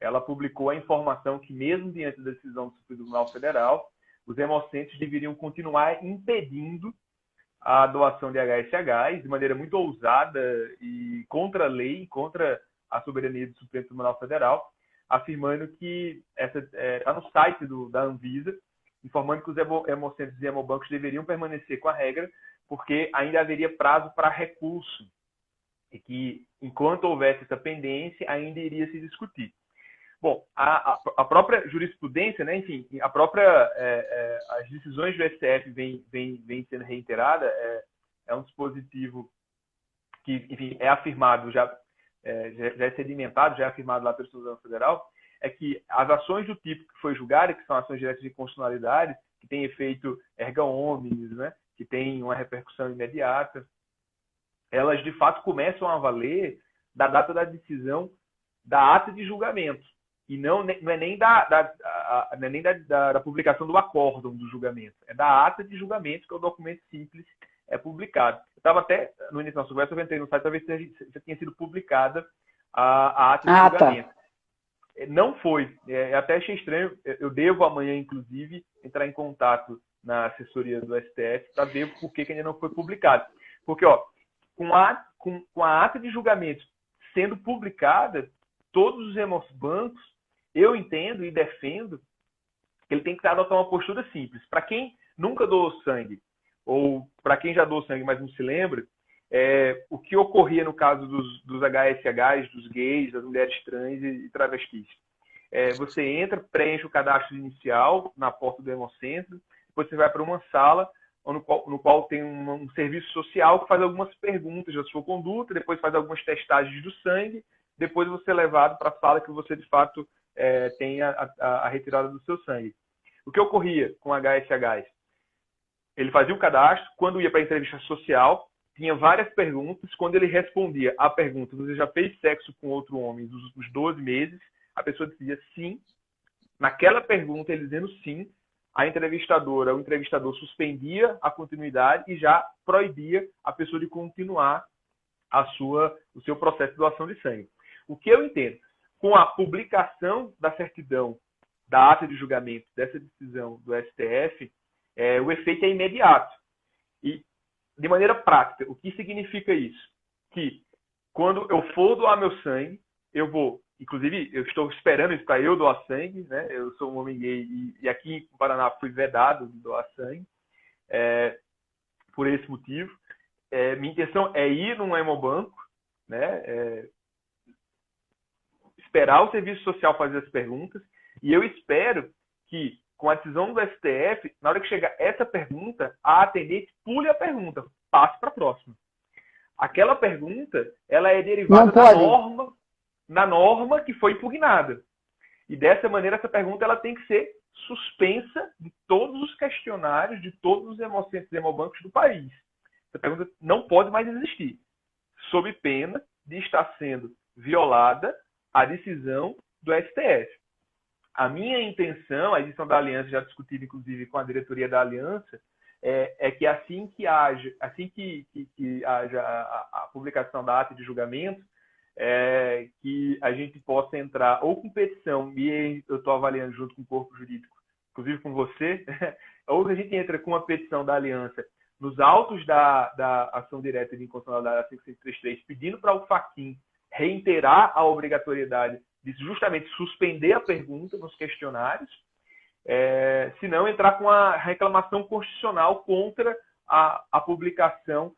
ela publicou a informação que mesmo diante da decisão do Supremo Tribunal Federal, os hemocentros deveriam continuar impedindo a doação de HSHs de maneira muito ousada e contra a lei, contra a soberania do Supremo Tribunal Federal, afirmando que está no site da Anvisa, informando que os hemocentros e hemobancos deveriam permanecer com a regra, porque ainda haveria prazo para recurso, e que, enquanto houvesse essa pendência, ainda iria se discutir. Bom, a própria jurisprudência, né, enfim, as decisões do STF vêm sendo reiteradas, é um dispositivo que, enfim, é afirmado, já é sedimentado, já é afirmado lá pelo Supremo Federal, é que as ações do tipo que foi julgada, que são ações diretas de inconstitucionalidade, que têm efeito erga omnes, né, que têm uma repercussão imediata, elas de fato começam a valer da data da decisão da ata de julgamento. E não é nem da publicação do acórdão do julgamento, é da ata de julgamento, que é o documento simples, publicado. Eu estava até, no início da nossa conversa, eu entrei no site para ver se já tinha sido publicada a ata de julgamento. Tá. Não foi. Até achei estranho. Eu devo amanhã, inclusive, entrar em contato na assessoria do STF para ver por que ainda não foi publicado. Porque, com a ata de julgamento sendo publicada, todos os hemosbancos, eu entendo e defendo que ele tem que adotar uma postura simples. Para quem nunca doou sangue, ou para quem já doou sangue, mas não se lembra, o que ocorria no caso dos HSHs, dos gays, das mulheres trans e travestis. Você entra, preenche o cadastro inicial na porta do hemocentro, depois você vai para uma sala no qual tem um serviço social que faz algumas perguntas da sua conduta, depois faz algumas testagens do sangue, depois você é levado para a sala que você, de fato, tem a retirada do seu sangue. O que ocorria com HSHs? Ele fazia o cadastro, quando ia para a entrevista social, tinha várias perguntas. Quando ele respondia à pergunta, você já fez sexo com outro homem nos últimos 12 meses? A pessoa dizia sim. Naquela pergunta, ele dizendo sim, a entrevistadora, o entrevistador suspendia a continuidade e já proibia a pessoa de continuar o seu processo de doação de sangue. O que eu entendo? Com a publicação da certidão da ata de julgamento dessa decisão do STF, o efeito é imediato. E, de maneira prática, o que significa isso? Que, quando eu for doar meu sangue, eu vou inclusive, eu estou esperando isso para eu doar sangue, né? Eu sou um homem gay e aqui no Paraná fui vedado de doar sangue, por esse motivo. Minha intenção é ir num hemobanco, né? Esperar o serviço social fazer as perguntas, e eu espero que, com a decisão do STF, na hora que chegar essa pergunta, a atendente pule a pergunta, passe para a próxima. Aquela pergunta, ela é derivada da norma que foi impugnada. E dessa maneira, essa pergunta ela tem que ser suspensa de todos os questionários, de todos os hemocentros e hemobancos do país. Essa pergunta não pode mais existir, sob pena de estar sendo violada a decisão do STF. A minha intenção, a edição da Aliança, já discutida inclusive com a diretoria da Aliança, é que assim que haja a publicação da ata de julgamento, que a gente possa entrar ou com petição, e eu estou avaliando junto com o corpo jurídico, inclusive com você, ou que a gente entra com a petição da Aliança nos autos da ação direta de inconstitucionalidade 5633, pedindo para o Fachin reiterar a obrigatoriedade de justamente suspender a pergunta nos questionários, se não entrar com a reclamação constitucional contra a publicação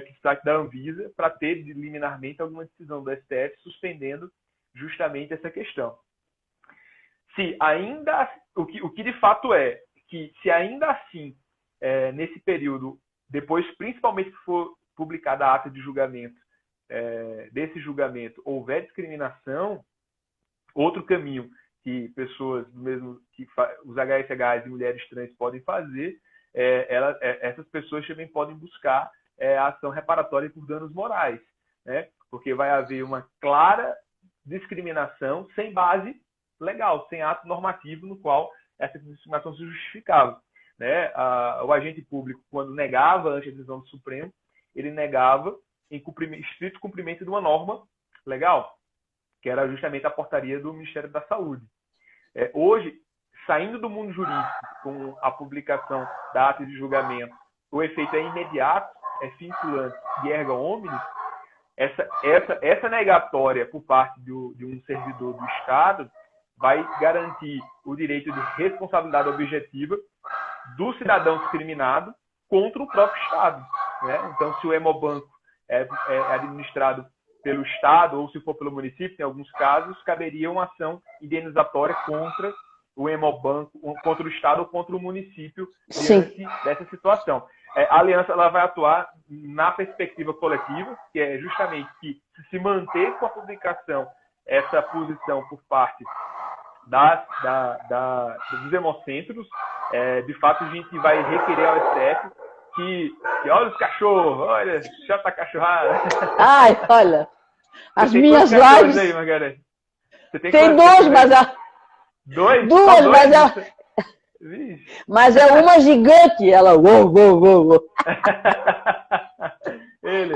que está da Anvisa para ter liminarmente alguma decisão do STF suspendendo justamente essa questão. Se ainda o que de fato é que se ainda assim nesse período, depois principalmente se for publicada a ata de julgamento, desse julgamento houver discriminação, outro caminho que pessoas do mesmo que os HSHs e mulheres trans podem fazer, essas pessoas também podem buscar a ação reparatória por danos morais, né? Porque vai haver uma clara discriminação sem base legal, sem ato normativo no qual essa discriminação se justificava, né? O agente público, quando negava ante a decisão do Supremo, ele negava em estrito cumprimento de uma norma legal, que era justamente a portaria do Ministério da Saúde. Hoje, saindo do mundo jurídico, com a publicação da ata de julgamento, o efeito é imediato, é vinculante e erga omnes, essa negatória por parte de um servidor do Estado vai garantir o direito de responsabilidade objetiva do cidadão discriminado contra o próprio Estado, né? Então, se o hemobanco é administrado pelo Estado ou se for pelo município, em alguns casos, caberia uma ação indenizatória contra o hemobanco, contra o Estado ou contra o município diante dessa situação. A Aliança ela vai atuar na perspectiva coletiva, que é justamente que se manter com a publicação essa posição por parte dos hemocentros, de fato a gente vai requerer ao STF que olha os cachorros, olha, já tá cachorrada. Ai, olha, as minhas lives... Aí, Margareth? Tem dois, mas... Dois? Duas, mas é uma gigante, ela... Uou, uou, uou, uou.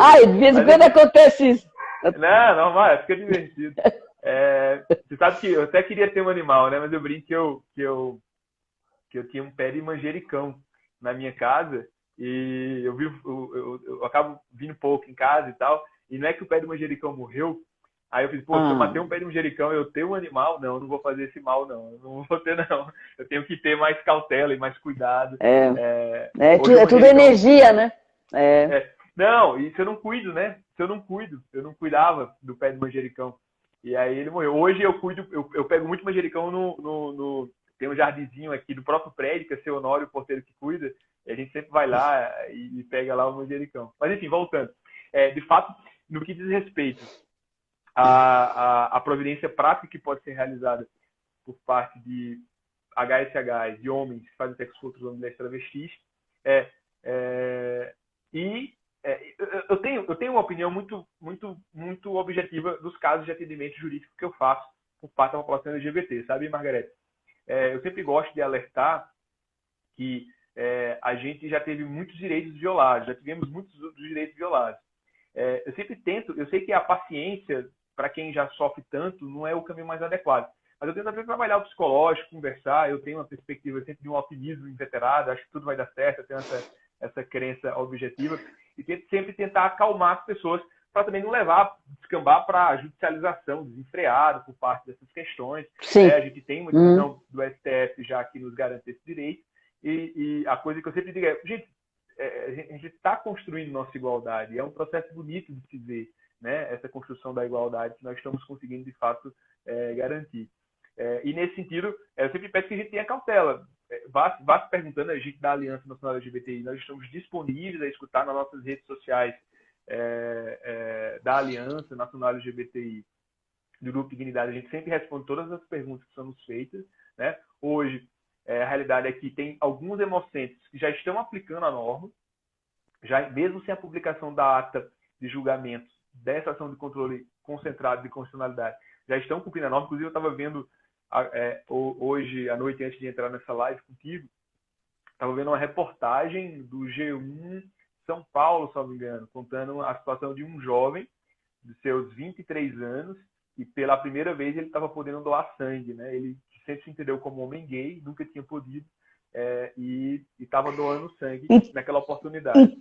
Ai, de vez em quando acontece isso. Não, vai, fica divertido. Você sabe que eu até queria ter um animal, né? Mas eu brinco que eu tinha um pé de manjericão na minha casa e eu acabo vindo pouco em casa e tal, e não é que o pé de manjericão morreu. Aí eu fiz, se eu matei um pé de manjericão, eu tenho um animal? Não, eu não vou fazer esse mal, não. Eu não vou ter, não. Eu tenho que ter mais cautela e mais cuidado. Tudo energia, né? Não, e se eu não cuido, né? Se eu não cuidava do pé de manjericão. E aí ele morreu. Hoje eu cuido, eu pego muito manjericão tem um jardinzinho aqui do próprio prédio, que é seu Honório, o porteiro que cuida, e a gente sempre vai lá e pega lá o manjericão. Mas enfim, voltando. De fato, no que diz respeito a providência prática que pode ser realizada por parte de HSHs, de homens que fazem sexo com outros homens, mulheres travestis, eu tenho uma opinião muito, muito, muito objetiva dos casos de atendimento jurídico que eu faço por parte da população LGBT, sabe, Margareth? Eu sempre gosto de alertar que a gente já teve muitos direitos violados, já tivemos muitos direitos violados. Eu sei que a paciência, para quem já sofre tanto, não é o caminho mais adequado. Mas eu tento sempre trabalhar o psicológico, conversar, eu tenho uma perspectiva sempre de um otimismo inveterado, acho que tudo vai dar certo, eu tenho essa crença objetiva, e tento sempre tentar acalmar as pessoas para também não levar descambar para a judicialização desenfreada por parte dessas questões. Sim. A gente tem uma decisão do STF já que nos garante esse direito, e a coisa que eu sempre digo é, gente, a gente está construindo nossa igualdade, é um processo bonito de se ver, né? Essa construção da igualdade que nós estamos conseguindo, de fato, garantir. E, nesse sentido, eu sempre peço que a gente tenha cautela. Vá se perguntando, a gente da Aliança Nacional LGBTI, nós estamos disponíveis a escutar nas nossas redes sociais da Aliança Nacional LGBTI, do Grupo Dignidade. A gente sempre responde todas as perguntas que são nos feitas, né? Hoje, a realidade é que tem alguns hemocentros que já estão aplicando a norma, já mesmo sem a publicação da ata de julgamento dessa ação de controle concentrado de constitucionalidade, já estão cumprindo a norma. Inclusive, eu estava vendo hoje à noite, antes de entrar nessa live contigo, estava vendo uma reportagem do G1 São Paulo, se não me engano, contando a situação de um jovem de seus 23 anos, e pela primeira vez ele estava podendo doar sangue, né? Ele sempre se entendeu como homem gay, nunca tinha podido, e estava doando sangue naquela oportunidade.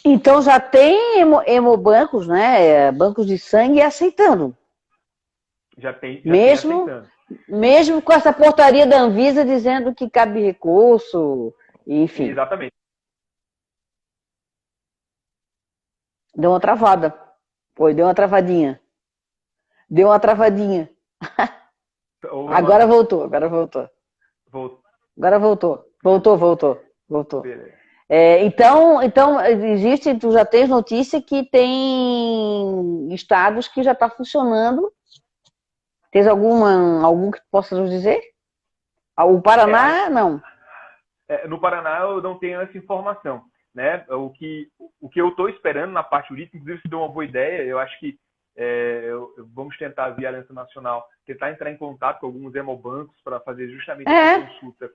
Então já tem hemobancos, né? Bancos de sangue aceitando. Já tem aceitando. Mesmo com essa portaria da Anvisa dizendo que cabe recurso, enfim. Exatamente. Deu uma travada. Deu uma travadinha. Agora voltou. Agora voltou. Então existe, tu já tens notícia que tem estados que já está funcionando. Tens algum que possa nos dizer? O Paraná, não. No Paraná eu não tenho essa informação, né? O que eu estou esperando na parte jurídica, inclusive se deu uma boa ideia, eu acho que vamos tentar, via Aliança Nacional, tentar entrar em contato com alguns hemobancos para fazer justamente essa consulta,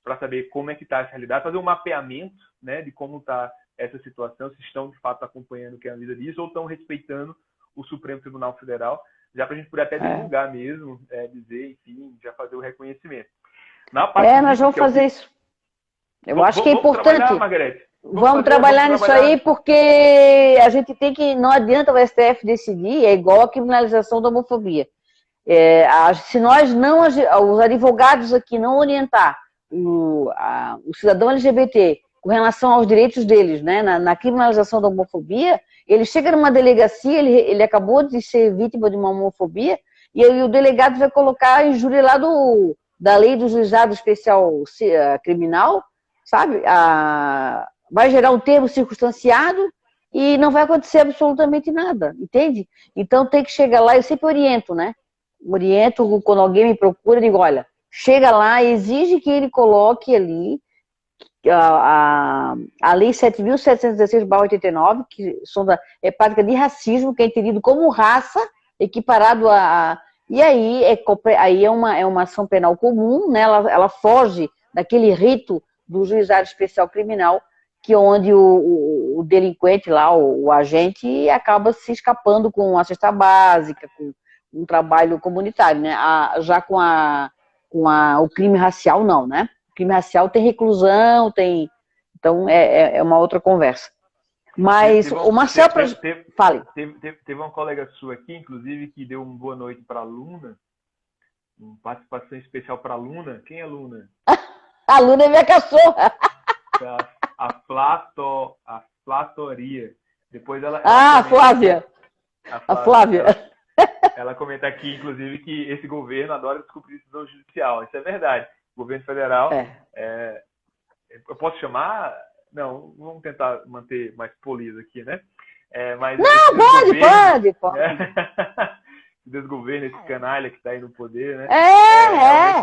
para saber como é que está essa realidade, fazer um mapeamento, né, de como está essa situação, se estão de fato acompanhando o que a Anvisa diz ou estão respeitando o Supremo Tribunal Federal, já para a gente poder até divulgar mesmo, dizer, enfim, já fazer o reconhecimento. Nós vamos fazer isso. Eu acho que é importante. Trabalhar, Margarete. Vamos trabalhar nisso aí, porque a gente tem que... Não adianta o STF decidir, é igual a criminalização da homofobia. Se nós não... Os advogados aqui não orientar o cidadão LGBT com relação aos direitos deles, né, na criminalização da homofobia, ele chega numa delegacia, ele acabou de ser vítima de uma homofobia, e aí o delegado vai colocar a injúria lá da lei do juizado especial criminal, sabe? Vai gerar um termo circunstanciado e não vai acontecer absolutamente nada, entende? Então tem que chegar lá, eu sempre oriento, né? Oriento, quando alguém me procura, eu digo, olha, chega lá, exige que ele coloque ali a Lei 7.716/89, que é prática de racismo, que é entendido como raça, equiparado e aí é uma ação penal comum, né? Ela foge daquele rito do juizado especial criminal, que onde o delinquente lá, o agente, acaba se escapando com a cesta básica, com um trabalho comunitário, né? Já com o crime racial, não, né? O crime racial tem reclusão, então é uma outra conversa. Mas o Marcel... Fale. Teve uma colega sua aqui, inclusive, que deu uma boa noite para a Luna, uma participação especial para a Luna. Quem é a Luna? A Luna é minha cachorra. A Flatoria. Depois ela a Flávia. A Flávia. Ela comenta aqui, inclusive, que esse governo adora descobrir decisão judicial. Isso é verdade. O governo federal... eu posso chamar... Não, vamos tentar manter mais polido aqui, né? Mas não, pode. Esse desgoverno, esse canalha que está aí no poder, né?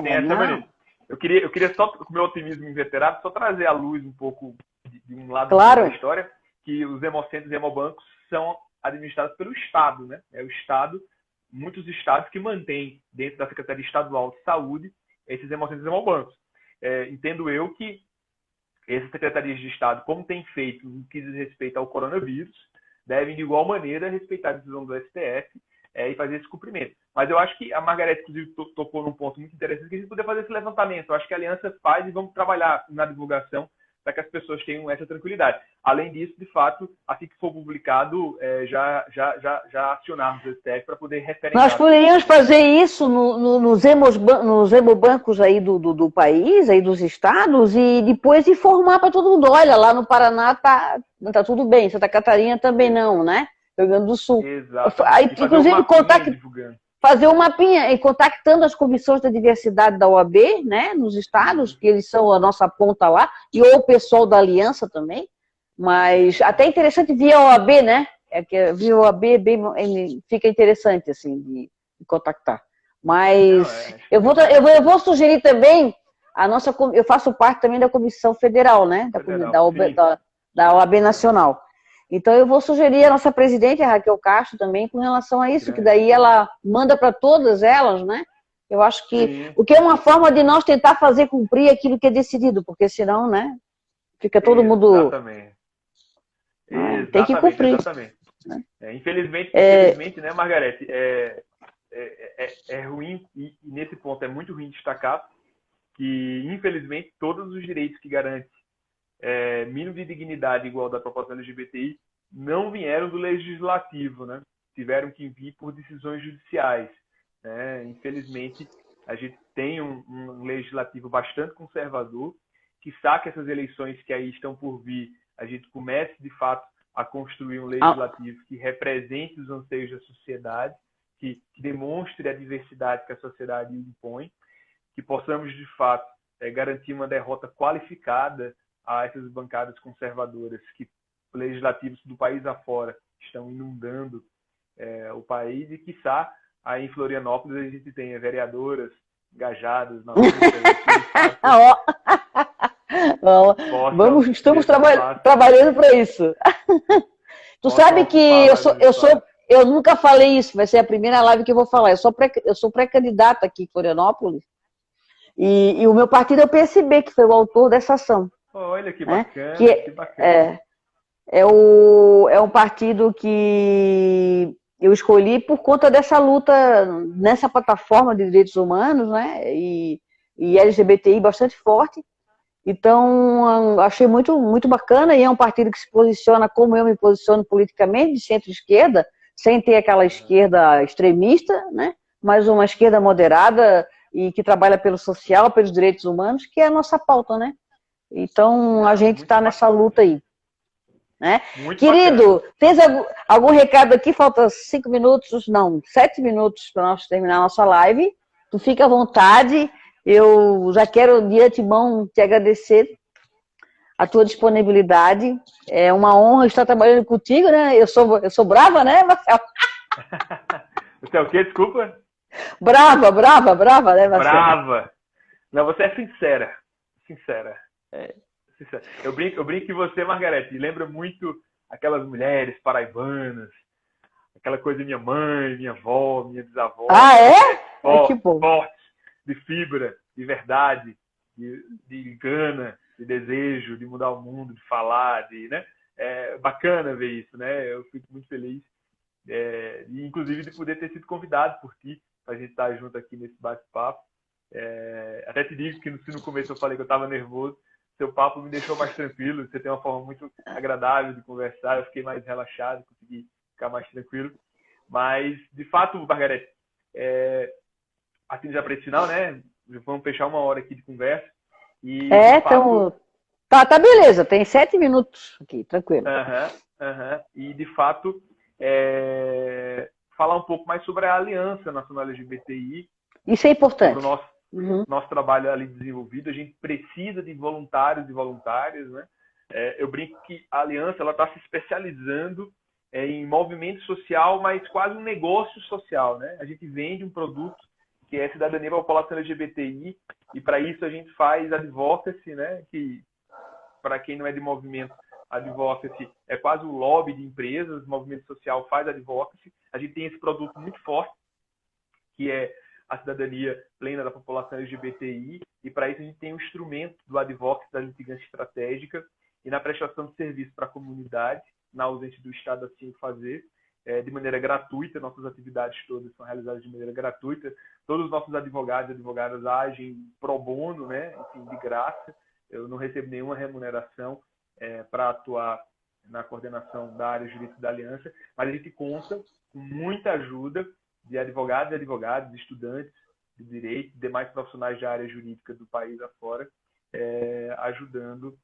Tem essa maneira. Eu queria só, com o meu otimismo inveterado, só trazer à luz um pouco de um lado da história, que os hemocentros e hemobancos são administrados pelo Estado, né? É o Estado, muitos estados que mantêm dentro da Secretaria Estadual de Saúde esses hemocentros e hemobancos. Entendo eu que essas secretarias de Estado, como tem feito no que diz respeito ao coronavírus, devem, de igual maneira, respeitar a decisão do STF e fazer esse cumprimento. Mas eu acho que a Margarete, inclusive, tocou num ponto muito interessante, que a gente poder fazer esse levantamento. Eu acho que a Aliança faz e vamos trabalhar na divulgação para que as pessoas tenham essa tranquilidade. Além disso, de fato, assim que for publicado, já acionarmos o STF para poder referendar. Nós poderíamos fazer isso nos hemobancos aí do país, aí dos estados, e depois informar para todo mundo. Olha, lá no Paraná tá tudo bem, Santa Catarina também não, né? Rio Grande do Sul. Aí, inclusive, fazer um mapinha e contactando as comissões da diversidade da OAB, né, nos estados, que eles são a nossa ponta lá, e ou o pessoal da Aliança também. Mas até interessante via OAB, né? Que via OAB fica interessante, assim, de contactar. Mas eu vou sugerir também, eu faço parte também da Comissão Federal, né? Da OAB Nacional. Então eu vou sugerir a nossa presidente, a Raquel Castro, também com relação a isso, que daí ela manda para todas elas, né? Eu acho que o que é uma forma de nós tentar fazer cumprir aquilo que é decidido, porque senão, né? Fica todo mundo... Exatamente. Tem que cumprir. Exatamente. Infelizmente, né, Margarete, é ruim, e nesse ponto é muito ruim destacar que, infelizmente, todos os direitos que garantem mínimo de dignidade e igualdade da população LGBTI não vieram do legislativo, né? Tiveram que vir por decisões judiciais. Né? Infelizmente, a gente tem um legislativo bastante conservador, que saca essas eleições que aí estão por vir, a gente comece, de fato, a construir um legislativo que represente os anseios da sociedade, que demonstre a diversidade que a sociedade impõe, que possamos, de fato, garantir uma derrota qualificada a essas bancadas conservadoras que legislativos do país afora estão inundando o país, e, quiçá, aí em Florianópolis a gente tenha vereadoras engajadas na luta. Estamos trabalhando para isso. Tu sabe que eu nunca falei isso, vai ser a primeira live que eu vou falar. Eu sou pré-candidata aqui em Florianópolis, e o meu partido é o PSB, que foi o autor dessa ação. Olha que bacana, que bacana. É um partido que eu escolhi por conta dessa luta nessa plataforma de direitos humanos, né? E LGBTI bastante forte. Então, achei muito, muito bacana, e é um partido que se posiciona como eu me posiciono politicamente, de centro-esquerda, sem ter aquela esquerda extremista, né? Mas uma esquerda moderada e que trabalha pelo social, pelos direitos humanos, que é a nossa pauta, né? Então, a gente está nessa luta aí. Né? Querido, bacana. Tens algum recado aqui? Falta 5 minutos, não, 7 minutos para nós terminar a nossa live. Tu fica à vontade. Eu já quero, de antemão, te agradecer a tua disponibilidade. É uma honra estar trabalhando contigo, né? Eu sou brava, né, Marcelo? Você é o quê? Desculpa? Brava, né, Marcelo? Brava. Não, você é sincera. Sincera. Eu brinco que você, Margarete, lembra muito aquelas mulheres paraibanas, aquela coisa de minha mãe, minha avó, minha bisavó. Ah, é? Que bom. Fortes, de fibra, de verdade, de gana, de desejo, de mudar o mundo, de falar, né? É bacana ver isso, né? Eu fico muito feliz, e inclusive de poder ter sido convidado por ti, para a gente estar junto aqui nesse bate-papo. Até te digo que se no começo eu falei que eu estava nervoso, seu papo me deixou mais tranquilo, você tem uma forma muito agradável de conversar, eu fiquei mais relaxado, consegui ficar mais tranquilo. Mas, de fato, Margarete, assim já para esse final, né? Vamos fechar 1 hora aqui de conversa. E, então... Tá, beleza, tem 7 minutos aqui, tranquilo. E, de fato, falar um pouco mais sobre a Aliança Nacional LGBTI. Isso é importante. Sobre o nosso trabalho ali desenvolvido. A gente precisa de voluntários e voluntárias, né? Eu brinco que a Aliança está se especializando em movimento social, mas quase um negócio social, né? A gente vende um produto que é cidadania para a população LGBTI, e para isso a gente faz advocacy, né? Que, para quem não é de movimento, advocacy é quase o lobby de empresas, o movimento social faz advocacy. A gente tem esse produto muito forte, que é a cidadania plena da população LGBTI, e para isso a gente tem um instrumento do advocacy, da litigância estratégica, e na prestação de serviço para a comunidade, na ausência do Estado assim fazer, de maneira gratuita. Nossas atividades todas são realizadas de maneira gratuita. Todos os nossos advogados e advogadas agem pro bono, né? Enfim, de graça. eu não recebo nenhuma remuneração para atuar na coordenação da área jurídica da Aliança, mas a gente conta com muita ajuda de advogados e advogadas, de estudantes de direito, demais profissionais da área jurídica do país afora, ajudando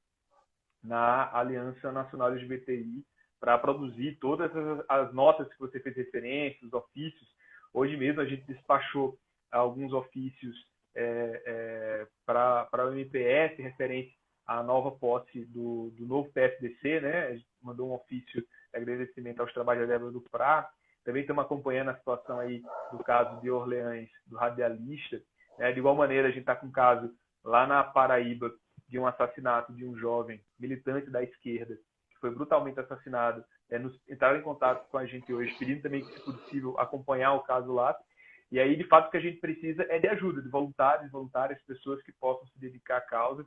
na Aliança Nacional LGBTI para produzir todas as notas que você fez referência, os ofícios. Hoje mesmo a gente despachou alguns ofícios para o MPF referente à nova posse do novo PSDC, né? A gente mandou um ofício de agradecimento aos trabalhadores do PRA. Também estamos acompanhando a situação aí do caso de Orleans, do radialista. De igual maneira, a gente está com um caso lá na Paraíba de um assassinato de um jovem militante da esquerda que foi brutalmente assassinado. Entraram em contato com a gente hoje, pedindo também que, se possível, acompanhar o caso lá. E aí, de fato, o que a gente precisa é de ajuda, de voluntários, voluntárias, pessoas que possam se dedicar à causa.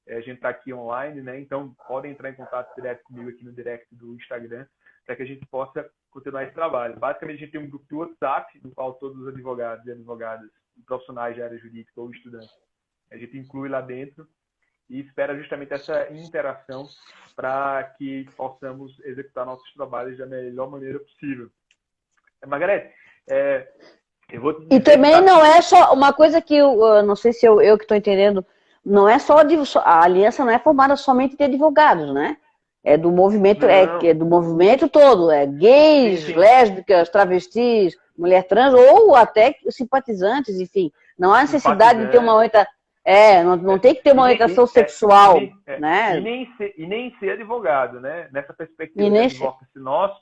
A gente está aqui online, né? Então podem entrar em contato direto comigo aqui no direct do Instagram, para que a gente possa continuar esse trabalho. Basicamente, a gente tem um grupo do WhatsApp, no qual todos os advogados e advogadas, profissionais de área jurídica ou estudantes, a gente inclui lá dentro e espera justamente essa interação para que possamos executar nossos trabalhos da melhor maneira possível. Margarete, eu vou te dizer, e também não é só uma coisa que eu não sei se eu que estou entendendo, não é só a aliança não é formada somente de advogados, né? É do movimento, é do movimento todo, gays, sim. lésbicas, travestis, mulher trans ou até simpatizantes, enfim. Não há necessidade de ter uma outra, não tem que ter uma orientação sexual, né? E nem ser advogado, né? Nessa perspectiva de advocacy nosso,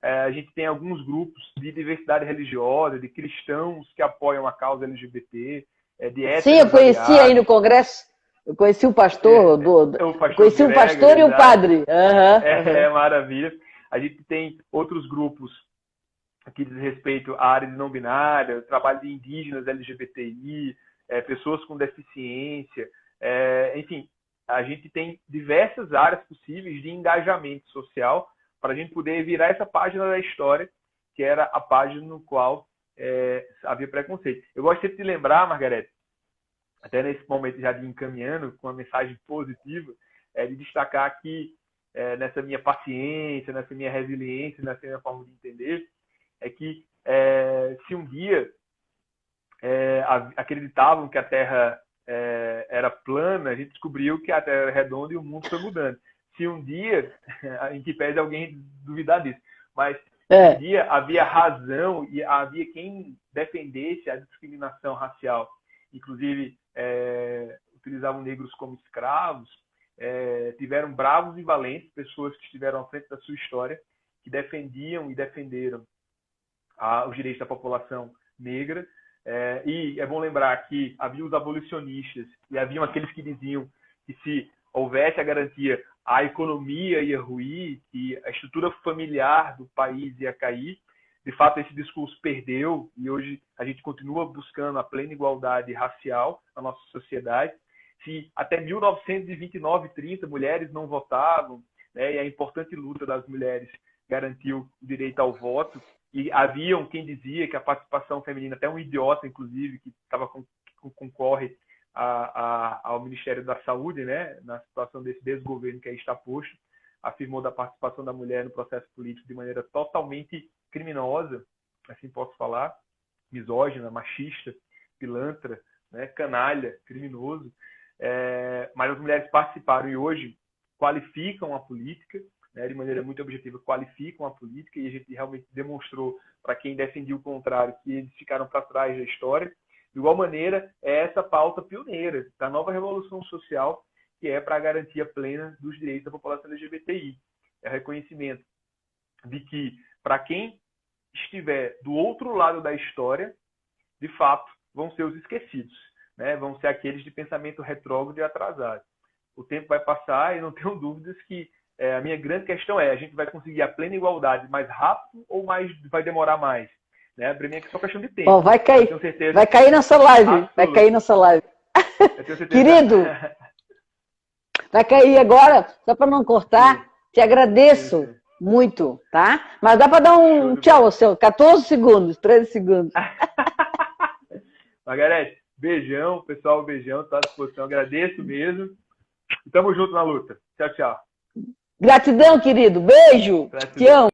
a gente tem alguns grupos de diversidade religiosa, de cristãos que apoiam a causa LGBT, de héteros. Sim, eu conheci aí no congresso. Eu conheci o pastor, conheci um pastor e um padre. Maravilha. A gente tem outros grupos que diz respeito à área de não binária, trabalho de indígenas LGBTI, pessoas com deficiência, enfim, a gente tem diversas áreas possíveis de engajamento social para a gente poder virar essa página da história, que era a página no qual havia preconceito. Eu gostaria de lembrar, Margarete, até nesse momento já de encaminhando com uma mensagem positiva, de destacar que nessa minha paciência, nessa minha resiliência, nessa minha forma de entender, é que se um dia acreditavam que a Terra era plana, a gente descobriu que a Terra era redonda e o mundo foi mudando. Se um dia, em que pese alguém duvidar disso, mas um dia havia razão e havia quem defendesse a discriminação racial, inclusive utilizavam negros como escravos, tiveram bravos e valentes, pessoas que estiveram à frente da sua história, que defendiam e defenderam os direitos da população negra. E é bom lembrar que havia os abolicionistas e haviam aqueles que diziam que se houvesse a garantia, a economia ia ruir, que a estrutura familiar do país ia cair. De fato, esse discurso perdeu e hoje a gente continua buscando a plena igualdade racial na nossa sociedade. Se até 1929, 30, mulheres não votavam, né, e a importante luta das mulheres garantiu o direito ao voto, e haviam quem dizia que a participação feminina, até um idiota, inclusive, que concorre ao Ministério da Saúde, né, na situação desse desgoverno que aí está posto, afirmou da participação da mulher no processo político de maneira totalmente criminosa, assim posso falar, misógina, machista, pilantra, né, canalha, criminoso. Mas as mulheres participaram e hoje qualificam a política, né, de maneira muito objetiva, qualificam a política, e a gente realmente demonstrou para quem defendia o contrário que eles ficaram para trás da história. De igual maneira, é essa pauta pioneira da nova revolução social, que é para a garantia plena dos direitos da população LGBTI. É o reconhecimento de que, para quem estiver do outro lado da história, de fato, vão ser os esquecidos, né? Vão ser aqueles de pensamento retrógrado e atrasado. O tempo vai passar e não tenho dúvidas que a minha grande questão a gente vai conseguir a plena igualdade mais rápido ou vai demorar mais? Né? Para mim é só questão de tempo. Bom, vai cair. Vai cair nessa live. Absoluta. Vai cair nessa live. Querido, vai cair agora, só para não cortar. Sim. Te agradeço muito, tá? Mas dá para dar um tchau ao seu, 14 segundos, 13 segundos. Margarete, beijão, pessoal, beijão, tá à disposição. Agradeço mesmo. Tamo junto na luta. Tchau, tchau. Gratidão, querido. Beijo. Te Gratidão. amo.